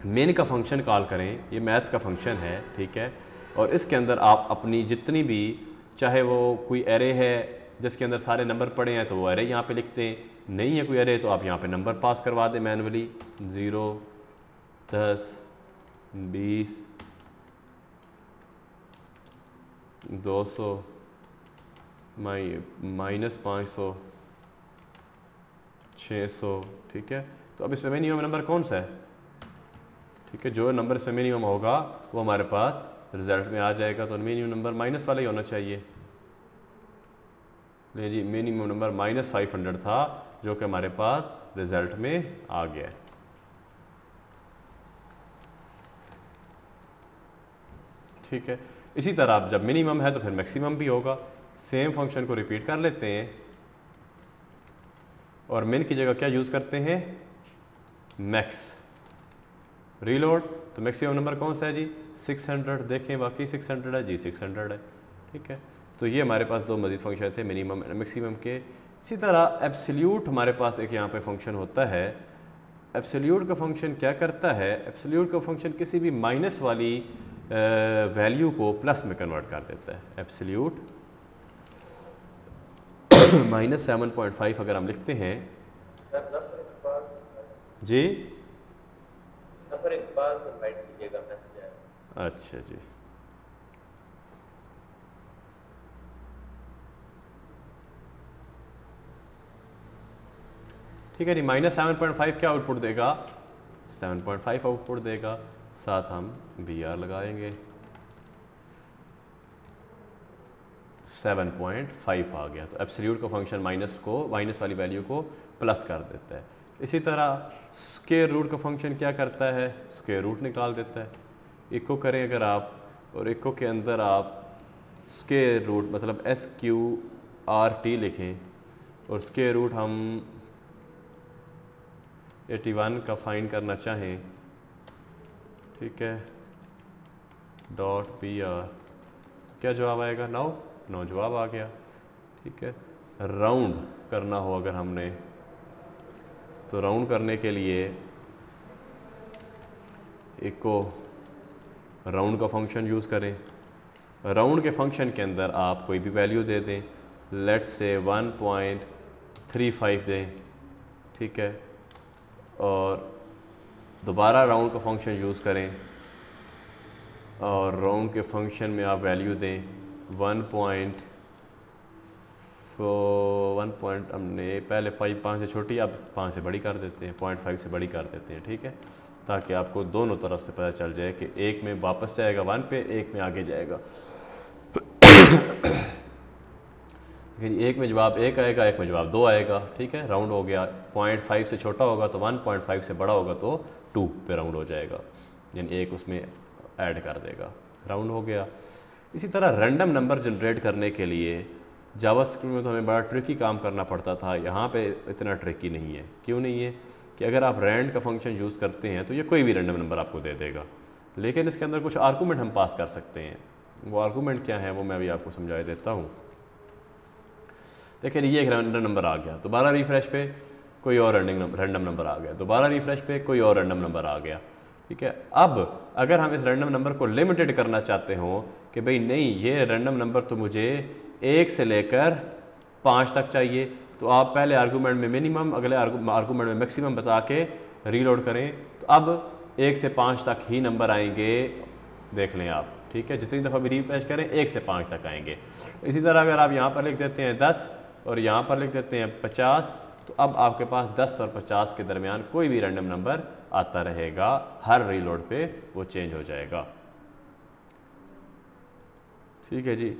मेन का फंक्शन कॉल करें, ये मैथ का फंक्शन है, ठीक है, और इसके अंदर आप अपनी जितनी भी, चाहे वो कोई एरे है जिसके अंदर सारे नंबर पड़े हैं तो वो एरे यहाँ पे लिखते हैं, नहीं है कोई एरे तो आप यहाँ पे नंबर पास करवा दें मैनुअली, 0, 10, 20, 200, -500, 600, ठीक है। तो अब इसमें मिनिमम नंबर कौन सा है, ठीक है, जो नंबर इसमें मिनिमम होगा वो हमारे पास रिजल्ट में आ जाएगा। तो मिनिमम नंबर माइनस वाला ही होना चाहिए। ले जी, मिनिमम नंबर -500 था जो कि हमारे पास रिजल्ट में आ गया। ठीक है, इसी तरह अब जब मिनिमम है तो फिर मैक्सिमम भी होगा। सेम फंक्शन को रिपीट कर लेते हैं और मिन की जगह क्या यूज़ करते हैं, मैक्स। रीलोड, तो मैक्सिमम नंबर कौन सा है जी, 600। देखें बाकी 600 है जी, 600 है, ठीक है। तो ये हमारे पास दो मजीद फंक्शन थे मिनिमम एंड मैक्सिमम के। इसी तरह एब्सोल्यूट हमारे पास एक यहाँ पे फंक्शन होता है। एब्सोल्यूट का फंक्शन क्या करता है, एब्सोल्यूट का फंक्शन किसी भी माइनस वाली वैल्यू को प्लस में कन्वर्ट कर देता है। एब्सोल्यूट -7.5 अगर हम लिखते हैं जी, अच्छा जी, ठीक है जी। -7.5 क्या आउटपुट देगा, 7.5 आउटपुट देगा। साथ हम BR लगाएंगे, 7.5 आ गया। तो एब्सोल्यूट का फंक्शन माइनस वाली वैल्यू को प्लस कर देता है। इसी तरह स्क्वायर रूट का फंक्शन क्या करता है, स्क्वायर रूट निकाल देता है। इको करें अगर आप, और इको के अंदर आप स्क्वायर रूट मतलब SQRT लिखें और स्क्वायर रूट हम 81 का फाइंड करना चाहें, ठीक है, .BR, तो क्या जवाब आएगा, 9 जवाब आ गया, ठीक है। राउंड करना हो अगर हमने, तो राउंड करने के लिए एक को राउंड का फंक्शन यूज़ करें। राउंड के फंक्शन के अंदर आप कोई भी वैल्यू दे दें, लेट्स से 1.35 दें, ठीक है, और दोबारा राउंड का फंक्शन यूज़ करें और राउंड के फंक्शन में आप वैल्यू दें 1. हमने पहले 5 से छोटी, अब 5 से बड़ी कर देते हैं, 0.5 से बड़ी कर देते हैं, ठीक है। ताकि आपको दोनों तरफ से पता चल जाए कि एक में वापस जाएगा 1 पे, एक में आगे जाएगा। लेकिन एक में जवाब 1 आएगा, एक में जवाब 2 आएगा। ठीक है, राउंड हो गया। 0.5 से छोटा होगा तो 1, 0.5 से बड़ा होगा तो 2 पे राउंड हो जाएगा, यानी एक उसमें ऐड कर देगा, राउंड हो गया। इसी तरह रैंडम नंबर जनरेट करने के लिए जावास्क्रिप्ट में तो हमें बड़ा ट्रिकी काम करना पड़ता था, यहाँ पे इतना ट्रिकी नहीं है। क्यों नहीं है? कि अगर आप रैंड का फंक्शन यूज़ करते हैं तो ये कोई भी रैंडम नंबर आपको दे देगा, लेकिन इसके अंदर कुछ आर्गूमेंट हम पास कर सकते हैं। वो आर्गूमेंट क्या है वो मैं अभी आपको समझा देता हूँ। देखिए ये एक रैंडम नंबर आ गया, दोबारा रिफ्रेश पे कोई और रैंडम नंबर आ गया, दोबारा रिफ्रेश पे कोई और रैंडम नंबर आ गया। ठीक है, अब अगर हम इस रैंडम नंबर को लिमिटेड करना चाहते हो कि भाई नहीं ये रैंडम नंबर तो मुझे 1 से लेकर 5 तक चाहिए, तो आप पहले आर्गूमेंट में मिनिमम, अगले आर्गूमेंट में मैक्सिमम बता के रीलोड करें, तो अब 1 से 5 तक ही नंबर आएंगे, देख लें आप। ठीक है, जितनी दफ़ा भी रिफ्रेश करें 1 से 5 तक आएंगे। इसी तरह अगर आप यहाँ पर लिख देते हैं 10 और यहाँ पर लिख देते हैं 50, तो अब आपके पास 10 और 50 के दरमियान कोई भी रैंडम नंबर आता रहेगा, हर रीलोड पे वो चेंज हो जाएगा। ठीक है जी,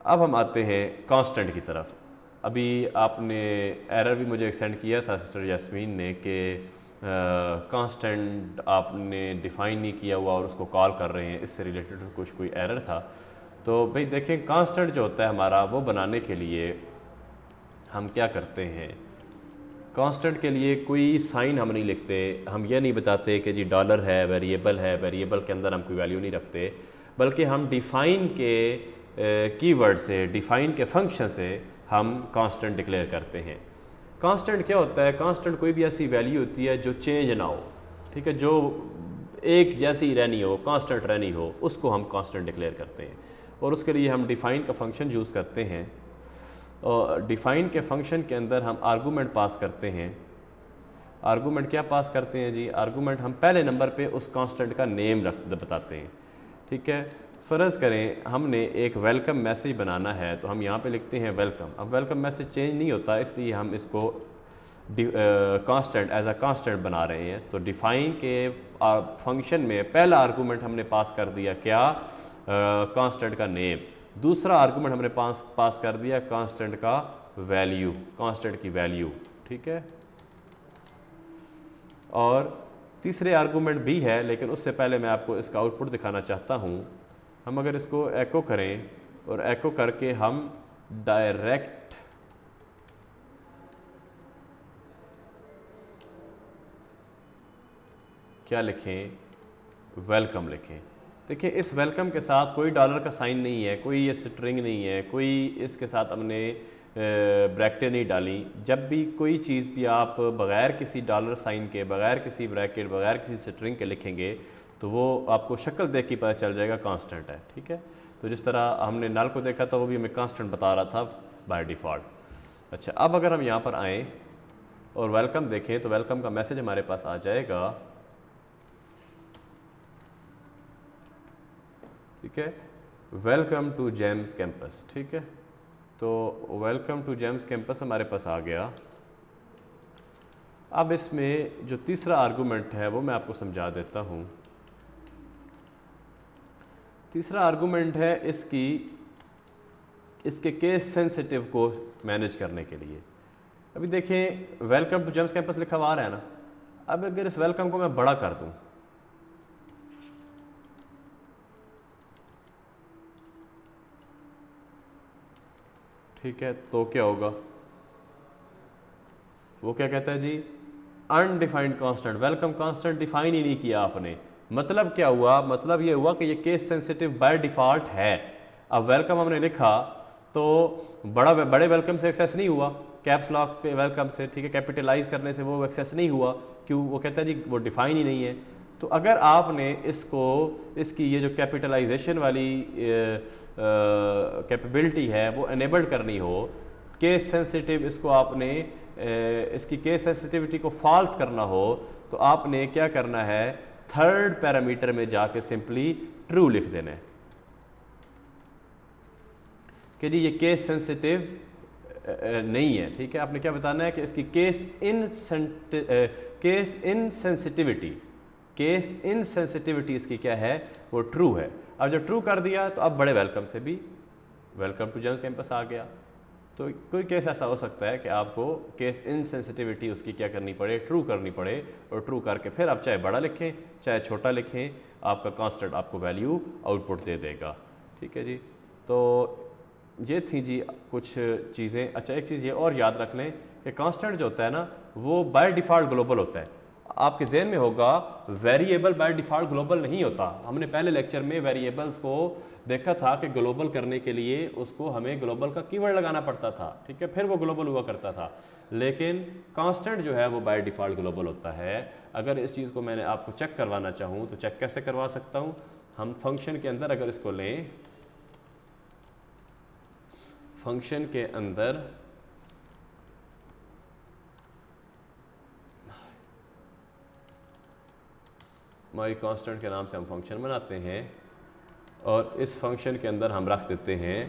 अब हम आते हैं कांस्टेंट की तरफ। अभी आपने एरर भी मुझे सेंड किया था सिस्टर यास्मीन ने कि कांस्टेंट आपने डिफ़ाइन नहीं किया हुआ और उसको कॉल कर रहे हैं, इससे रिलेटेड कुछ कोई एरर था। तो भाई देखें, कांस्टेंट जो होता है हमारा, वो बनाने के लिए हम क्या करते हैं, कांस्टेंट के लिए कोई साइन हम नहीं लिखते, हम ये नहीं बताते कि जी डॉलर है, वेरिएबल है, वेरिएबल के अंदर हम कोई वैल्यू नहीं रखते, बल्कि हम डिफ़ाइन के कीवर्ड से, डिफ़ाइन के फंक्शन से हम कांस्टेंट डिक्लेयर करते हैं। कांस्टेंट क्या होता है? कांस्टेंट कोई भी ऐसी वैल्यू होती है जो चेंज ना हो। ठीक है, जो एक जैसी रहनी हो, कांस्टेंट रहनी हो, उसको हम कांस्टेंट डिक्लेयर करते हैं। और उसके लिए हम डिफ़ाइन का फंक्शन यूज़ करते हैं, और डिफ़ाइन के फंक्शन के अंदर हम आर्गूमेंट पास करते हैं। आर्गूमेंट क्या पास करते हैं जी? आर्गूमेंट हम पहले नंबर पे उस कांस्टेंट का नेम बताते हैं। ठीक है, फ़र्ज़ करें हमने एक वेलकम मैसेज बनाना है, तो हम यहाँ पे लिखते हैं वेलकम। अब वेलकम मैसेज चेंज नहीं होता, इसलिए हम इसको कांस्टेंट एज अ कांस्टेंट बना रहे हैं। तो डिफ़ाइन के फंक्शन में पहला आर्गूमेंट हमने पास कर दिया क्या? कांस्टेंट का नेम। दूसरा आर्गूमेंट हमने पास कर दिया कांस्टेंट का वैल्यू, कांस्टेंट की वैल्यू। ठीक है, और तीसरे आर्गूमेंट भी है, लेकिन उससे पहले मैं आपको इसका आउटपुट दिखाना चाहता हूँ। हम अगर इसको एको करें और एको करके हम डायरेक्ट क्या लिखें? वेलकम लिखें। देखिए, इस वेलकम के साथ कोई डॉलर का साइन नहीं है, कोई ये स्ट्रिंग नहीं है, कोई इसके साथ हमने ब्रैकेटें नहीं डाली। जब भी कोई चीज़ भी आप बग़ैर किसी डॉलर साइन के, बग़ैर किसी ब्रैकेट, बग़ैर किसी स्ट्रिंग के लिखेंगे तो वो आपको शक्ल देख के पता चल जाएगा कांस्टेंट है। ठीक है, तो जिस तरह हमने नल को देखा था वो भी हमें कांस्टेंट बता रहा था बाय डिफ़ॉल्ट। अच्छा, अब अगर हम यहाँ पर आएँ और वेलकम देखें तो वेलकम का मैसेज हमारे पास आ जाएगा। ठीक है, वेलकम टू जेम्स कैंपस। ठीक है, तो वेलकम टू जेम्स कैंपस हमारे पास आ गया। अब इसमें जो तीसरा आर्गूमेंट है वो मैं आपको समझा देता हूँ। तीसरा आर्गूमेंट है इसके केस सेंसिटिव को मैनेज करने के लिए। अभी देखें, वेलकम टू जेम्स कैंपस लिखा हुआ आ रहा है ना। अब अगर इस वेलकम को मैं बड़ा कर दूँ, ठीक है, तो क्या होगा? वो क्या कहता है जी? Undefined constant. Welcome constant define ही नहीं किया आपने। मतलब क्या हुआ? मतलब ये हुआ कि ये केस सेंसिटिव बाय डिफ़ॉल्ट है। अब वेलकम हमने लिखा तो बड़े वेलकम से एक्सेस नहीं हुआ, कैप्स लॉक पे वेलकम से, ठीक है, कैपिटलाइज करने से वो एक्सेस नहीं हुआ। क्यों? वो कहता है जी वो डिफाइन ही नहीं है। तो अगर आपने इसकी ये जो कैपिटलाइजेशन वाली कैपेबिलिटी है वो एनेबल्ड करनी हो, केस सेंसिटिव इसको आपने इसकी केस सेंसिटिविटी को फॉल्स करना हो, तो आपने क्या करना है? थर्ड पैरामीटर में जाके सिंपली ट्रू लिख देना है कि जी ये केस सेंसिटिव नहीं है। ठीक है, आपने क्या बताना है कि इसकी केस केस इनसेंसिटिविटी इसकी क्या है, वो ट्रू है। अब जब ट्रू कर दिया तो अब बड़े वेलकम से भी वेलकम टू जेम्स कैंपस आ गया। तो कोई केस ऐसा हो सकता है कि आपको केस इनसेंसिटिविटी उसकी क्या करनी पड़े, ट्रू करनी पड़े, और ट्रू करके फिर आप चाहे बड़ा लिखें चाहे छोटा लिखें, आपका कांस्टेंट आपको वैल्यू आउटपुट दे देगा। ठीक है जी, तो ये थी जी कुछ चीज़ें। अच्छा, एक चीज़ ये और याद रख लें कि कांस्टेंट जो होता है ना वो बाय डिफ़ॉल्ट ग्लोबल होता है। आपके जहन में होगा वेरिएबल बाय डिफ़ॉल्ट ग्लोबल नहीं होता। हमने पहले लेक्चर में वेरिएबल्स को देखा था कि ग्लोबल करने के लिए उसको हमें ग्लोबल का कीवर्ड लगाना पड़ता था, ठीक है, फिर वो ग्लोबल हुआ करता था। लेकिन कांस्टेंट जो है वो बाय डिफ़ॉल्ट ग्लोबल होता है। अगर इस चीज़ को मैंने आपको चेक करवाना चाहूँ तो चेक कैसे करवा सकता हूँ, हम फंक्शन के अंदर अगर इसको लें, फंक्शन के अंदर माई कांस्टेंट के नाम से हम फंक्शन बनाते हैं और इस फंक्शन के अंदर हम रख देते हैं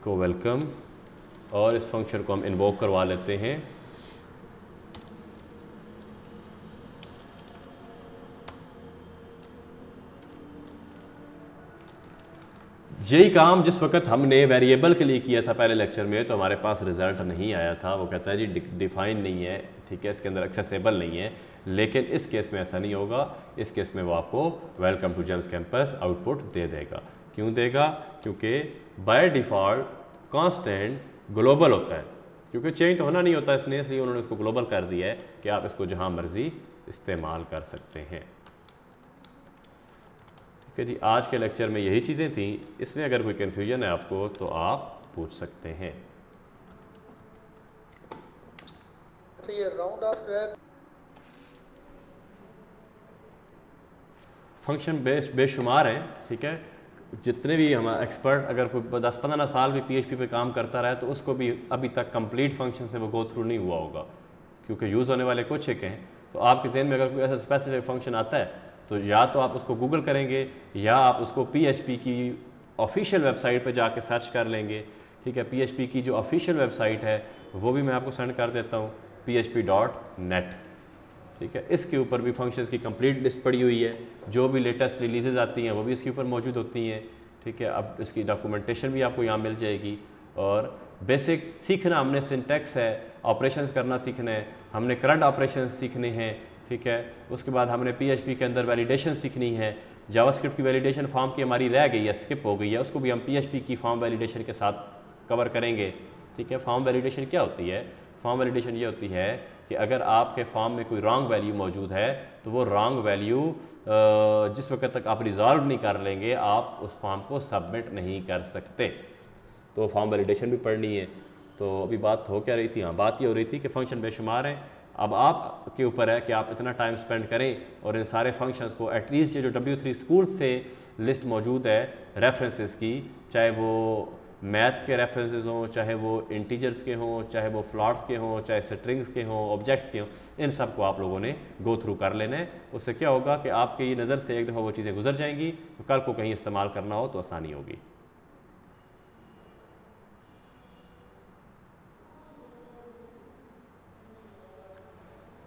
को वेलकम, और इस फंक्शन को हम इन्वोक करवा लेते हैं। यही काम जिस वक्त हमने वेरिएबल के लिए किया था पहले लेक्चर में, तो हमारे पास रिजल्ट नहीं आया था। वो कहता है जी डिफाइन नहीं है, ठीक है, इसके अंदर एक्सेसिबल नहीं है। लेकिन इस केस में ऐसा नहीं होगा। इस केस में वो आपको welcome to James campus output दे देगा। क्यों देगा? क्योंकि बाय डिफ़ॉल्ट कांस्टेंट ग्लोबल होता है, क्योंकि चेंज तो होना नहीं होता इसलिए उन्होंने उसको ग्लोबल कर दिया है कि आप इसको जहाँ मर्जी इस्तेमाल कर सकते हैं। ठीक है जी, आज के लेक्चर में यही चीज़ें थी। इसमें अगर कोई कन्फ्यूजन है आपको तो आप पूछ सकते हैं। ये राउंड ऑफ जो है फंक्शन बेशुमार हैं, ठीक है। जितने भी हमारा एक्सपर्ट अगर कोई 10-15 साल भी PHP पे काम करता रहा है तो उसको भी अभी तक कंप्लीट फंक्शन से वो गो थ्रू नहीं हुआ होगा, क्योंकि यूज़ होने वाले कुछ एक हैं। तो आपके जहन में अगर कोई ऐसा स्पेसिफिक फंक्शन आता है तो या तो आप उसको गूगल करेंगे या आप उसको PHP की ऑफिशियल वेबसाइट पे जाके सर्च कर लेंगे। ठीक है, PHP की जो ऑफिशियल वेबसाइट है वो भी मैं आपको सेंड कर देता हूँ, php.net। ठीक है, इसके ऊपर भी फंक्शंस की कंप्लीट लिस्ट पड़ी हुई है। जो भी लेटेस्ट रिलीजेज आती हैं वो भी इसके ऊपर मौजूद होती हैं। ठीक है, अब इसकी डॉक्यूमेंटेशन भी आपको यहाँ मिल जाएगी। और बेसिक सीखना हमने, सिंटैक्स है, ऑपरेशंस करना सीखना है, हमने करंट ऑपरेशंस सीखने हैं। ठीक है, उसके बाद हमने PHP के अंदर वैलिडेशन सीखनी है। जावास्क्रिप्ट की वैलिडेशन फॉर्म की हमारी रह गई है, स्किप हो गई है, उसको भी हम PHP की फॉर्म वैलिडेशन के साथ कवर करेंगे। ठीक है, फॉर्म वैलिडेशन क्या होती है? फॉर्म वैलिडेशन ये होती है कि अगर आपके फॉर्म में कोई रॉन्ग वैल्यू मौजूद है तो वो रॉन्ग वैल्यू जिस वक्त तक आप रिजॉल्व नहीं कर लेंगे आप उस फॉर्म को सबमिट नहीं कर सकते। तो फॉर्म वैलिडेशन भी पढ़नी है। तो अभी बात हो क्या रही थी? हाँ, बात ये हो रही थी कि फंक्शन बेशुमार हैं। अब आपके ऊपर है कि आप इतना टाइम स्पेंड करें और इन सारे फंक्शंस को एटलीस्ट ये जो W3 स्कूल से लिस्ट मौजूद है रेफरेंसेस की, चाहे वो मैथ के रेफरेंसेस हों, चाहे वो इंटीजर्स के हों, चाहे वो फ्लॉट्स के हों, चाहे स्ट्रिंग्स के हों, ऑब्जेक्ट के हों, इन सब को आप लोगों ने गो थ्रू कर लेना है। उससे क्या होगा कि आपकी ये नज़र से एक दफ़ा वो चीज़ें गुजर जाएंगी तो कल को कहीं इस्तेमाल करना हो तो आसानी होगी।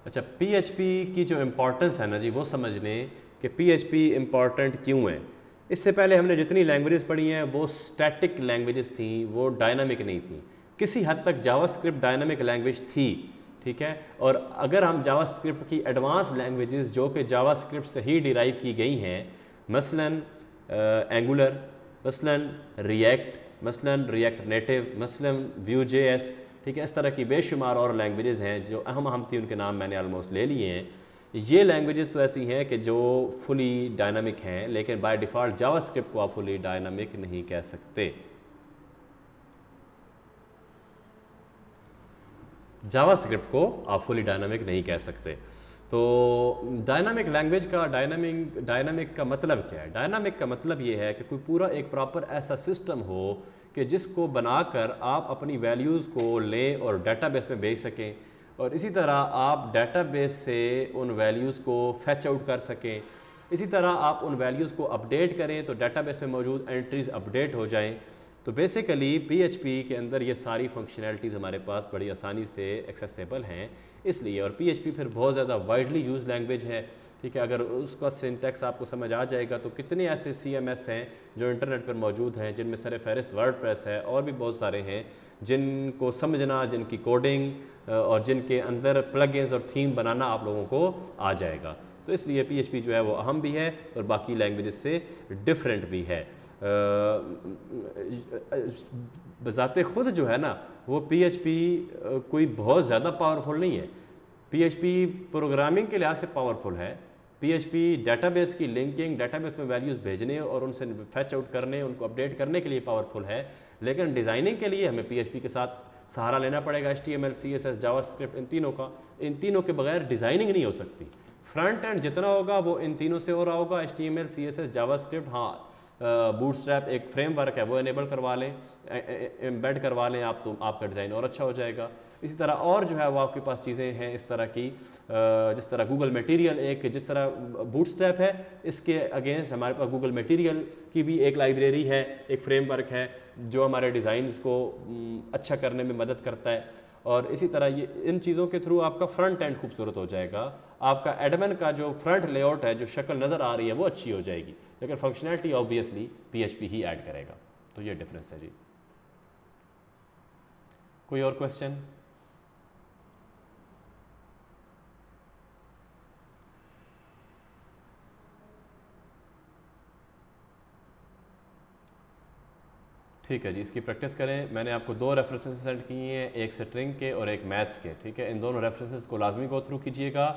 अच्छा, PHP की जो इम्पोर्टेंस है ना जी, वो समझ लें कि PHP इम्पॉर्टेंट क्यों है। इससे पहले हमने जितनी लैंग्वेजेस पढ़ी हैं वो स्टैटिक लैंग्वेजेस थी, वो डायनामिक नहीं थी। किसी हद तक जावास्क्रिप्ट डायनामिक लैंग्वेज थी, ठीक है। और अगर हम जावास्क्रिप्ट की एडवांस लैंग्वेजेस जो कि जावास्क्रिप्ट से ही डिराइव की गई हैं, मसलन एंगुलर, मसलन रिएक्ट, मसलन रिएक्ट नेटिव, मसलन Vue.js, ठीक है, इस तरह की बेशुमार और लैंग्वेजेस हैं जो अहम थी, उनके नाम मैंने ऑलमोस्ट ले लिए हैं। ये लैंग्वेजेस तो ऐसी हैं कि जो फुली डायनामिक हैं, लेकिन बाय डिफ़ॉल्ट जावास्क्रिप्ट को आप फुली डायनामिक नहीं कह सकते। जावास्क्रिप्ट को आप फुली डायनामिक नहीं कह सकते। तो डायनामिक लैंग्वेज का डायनामिक का मतलब क्या है? डायनामिक का मतलब ये है कि कोई पूरा एक प्रॉपर ऐसा सिस्टम हो कि जिसको बनाकर आप अपनी वैल्यूज़ को लें और डेटाबेस में भेज सकें, और इसी तरह आप डेटाबेस से उन वैल्यूज़ को फैच आउट कर सकें। इसी तरह आप उन वैल्यूज़ को अपडेट करें तो डेटाबेस में मौजूद एंट्रीज़ अपडेट हो जाएं। तो बेसिकली PHP के अंदर ये सारी फंक्शनैलिटीज़ हमारे पास बड़ी आसानी से एक्सेसिबल हैं इसलिए। और PHP फिर बहुत ज़्यादा वाइडली यूज लैंग्वेज है, ठीक है। अगर उसका सिंटैक्स आपको समझ आ जाएगा तो कितने ऐसे CMS हैं जो इंटरनेट पर मौजूद हैं, जिनमें सर फहरिस्त वर्डप्रेस है और भी बहुत सारे हैं जिनको समझना, जिनकी कोडिंग और जिनके अंदर प्लगइन्स और थीम बनाना आप लोगों को आ जाएगा। तो इसलिए PHP जो है वो अहम भी है और बाकी लैंग्वेजेस से डिफरेंट भी है। बज़ाते ख़ुद जो है ना वो PHP कोई बहुत ज़्यादा पावरफुल नहीं है। PHP प्रोग्रामिंग के लिहाज से पावरफुल है। PHP डेटाबेस की लिंकिंग, डेटाबेस में वैल्यूज़ भेजने और उनसे फैच आउट करने, उनको अपडेट करने के लिए पावरफुल है। लेकिन डिज़ाइनिंग के लिए हमें PHP के साथ सहारा लेना पड़ेगा। HTML, CSS, जावास्क्रिप्ट, इन तीनों के बगैर डिज़ाइनिंग नहीं हो सकती। फ्रंट एंड जितना होगा वो इन तीनों से हो रहा होगा, HTML, CSS, जावास्क्रिप्ट। हाँ, बूटस्ट्रैप एक फ्रेमवर्क है वो इनेबल करवा लें, एम्बेड करवा लें आप, तो आपका डिज़ाइन और अच्छा हो जाएगा। इसी तरह और जो है वो आपके पास चीज़ें हैं इस तरह की, जिस तरह गूगल मटेरियल एक, जिस तरह बूटस्ट्रैप है इसके अगेंस्ट हमारे पास गूगल मटेरियल की भी एक लाइब्रेरी है, एक फ्रेमवर्क है जो हमारे डिज़ाइंस को अच्छा करने में मदद करता है। और इसी तरह ये इन चीज़ों के थ्रू आपका फ्रंट एंड खूबसूरत हो जाएगा, आपका एडमिन का जो फ्रंट लेआउट है, जो शक्ल नज़र आ रही है वो अच्छी हो जाएगी, लेकिन फंक्शनैलिटी ऑब्वियसली PHP ही ऐड करेगा। तो ये डिफरेंस है जी। कोई और क्वेश्चन? ठीक है जी, इसकी प्रैक्टिस करें। मैंने आपको 2 रेफरेंसेस सेंड किए हैं, एक स्ट्रिंग के और एक मैथ्स के, ठीक है। इन दोनों रेफरेंसेस को लाजमी गो थ्रू कीजिएगा।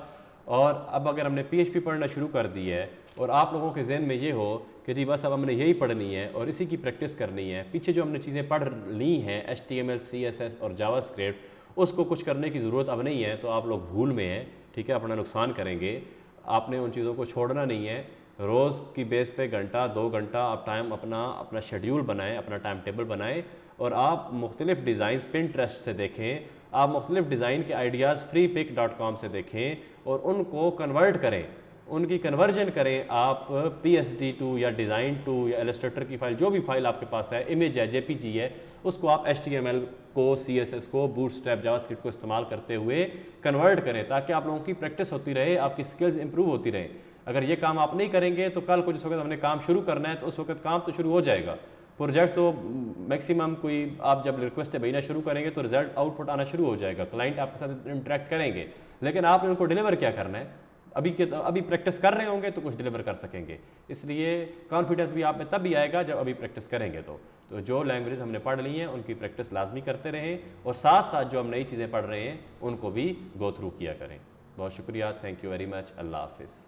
और अब अगर हमने PHP पढ़ना शुरू कर दी है और आप लोगों के जहन में ये हो कि जी बस अब हमने यही पढ़नी है और इसी की प्रैक्टिस करनी है, पीछे जो हमने चीज़ें पढ़ ली हैं HTML, CSS और जावास्क्रिप्ट, उसको कुछ करने की ज़रूरत अब नहीं है, तो आप लोग भूल में हैं, ठीक है, अपना नुकसान करेंगे। आपने उन चीज़ों को छोड़ना नहीं है। रोज़ की बेस पे घंटा 2 घंटा आप टाइम अपना शेड्यूल बनाएं, अपना टाइम टेबल बनाएं और आप मुख्तलिफ़ डिज़ाइंस पिंटरेस्ट से देखें, आप मुख्तलिफ़ डिज़ाइन के आइडियाज़ freepik.com से देखें और उनको कन्वर्ट करें, उनकी कन्वर्जन करें आप PSD2 या डिज़ाइन2 या इलस्ट्रेटर की फ़ाइल, जो भी फाइल आपके पास है, इमेज है, JPG है, उसको आप HTML को, CSS को, बूटस्ट्रैप, जावास्क्रिप्ट को इस्तेमाल करते हुए कन्वर्ट करें, ताकि आप लोगों की प्रैक्टिस होती रहे, आपकी स्किल्स इंप्रूव होती रहें। अगर ये काम आप नहीं करेंगे तो कल को जिस वक्त हमने काम शुरू करना है तो उस वक्त काम तो शुरू हो जाएगा, प्रोजेक्ट तो मैक्सिमम कोई आप जब रिक्वेस्ट भेजना शुरू करेंगे तो रिजल्ट आउटपुट आना शुरू हो जाएगा, क्लाइंट आपके साथ इंटरेक्ट करेंगे, लेकिन आपने उनको डिलीवर क्या करना है, अभी प्रैक्टिस कर रहे होंगे तो कुछ डिलीवर कर सकेंगे। इसलिए कॉन्फिडेंस भी आप में तब भी आएगा जब अभी प्रैक्टिस करेंगे। तो जो लैंग्वेज हमने पढ़ ली हैं उनकी प्रैक्टिस लाजमी करते रहें और साथ साथ जो हम नई चीज़ें पढ़ रहे हैं उनको भी गो थ्रू किया करें। बहुत शुक्रिया, थैंक यू वेरी मच, अल्लाह हाफिज़।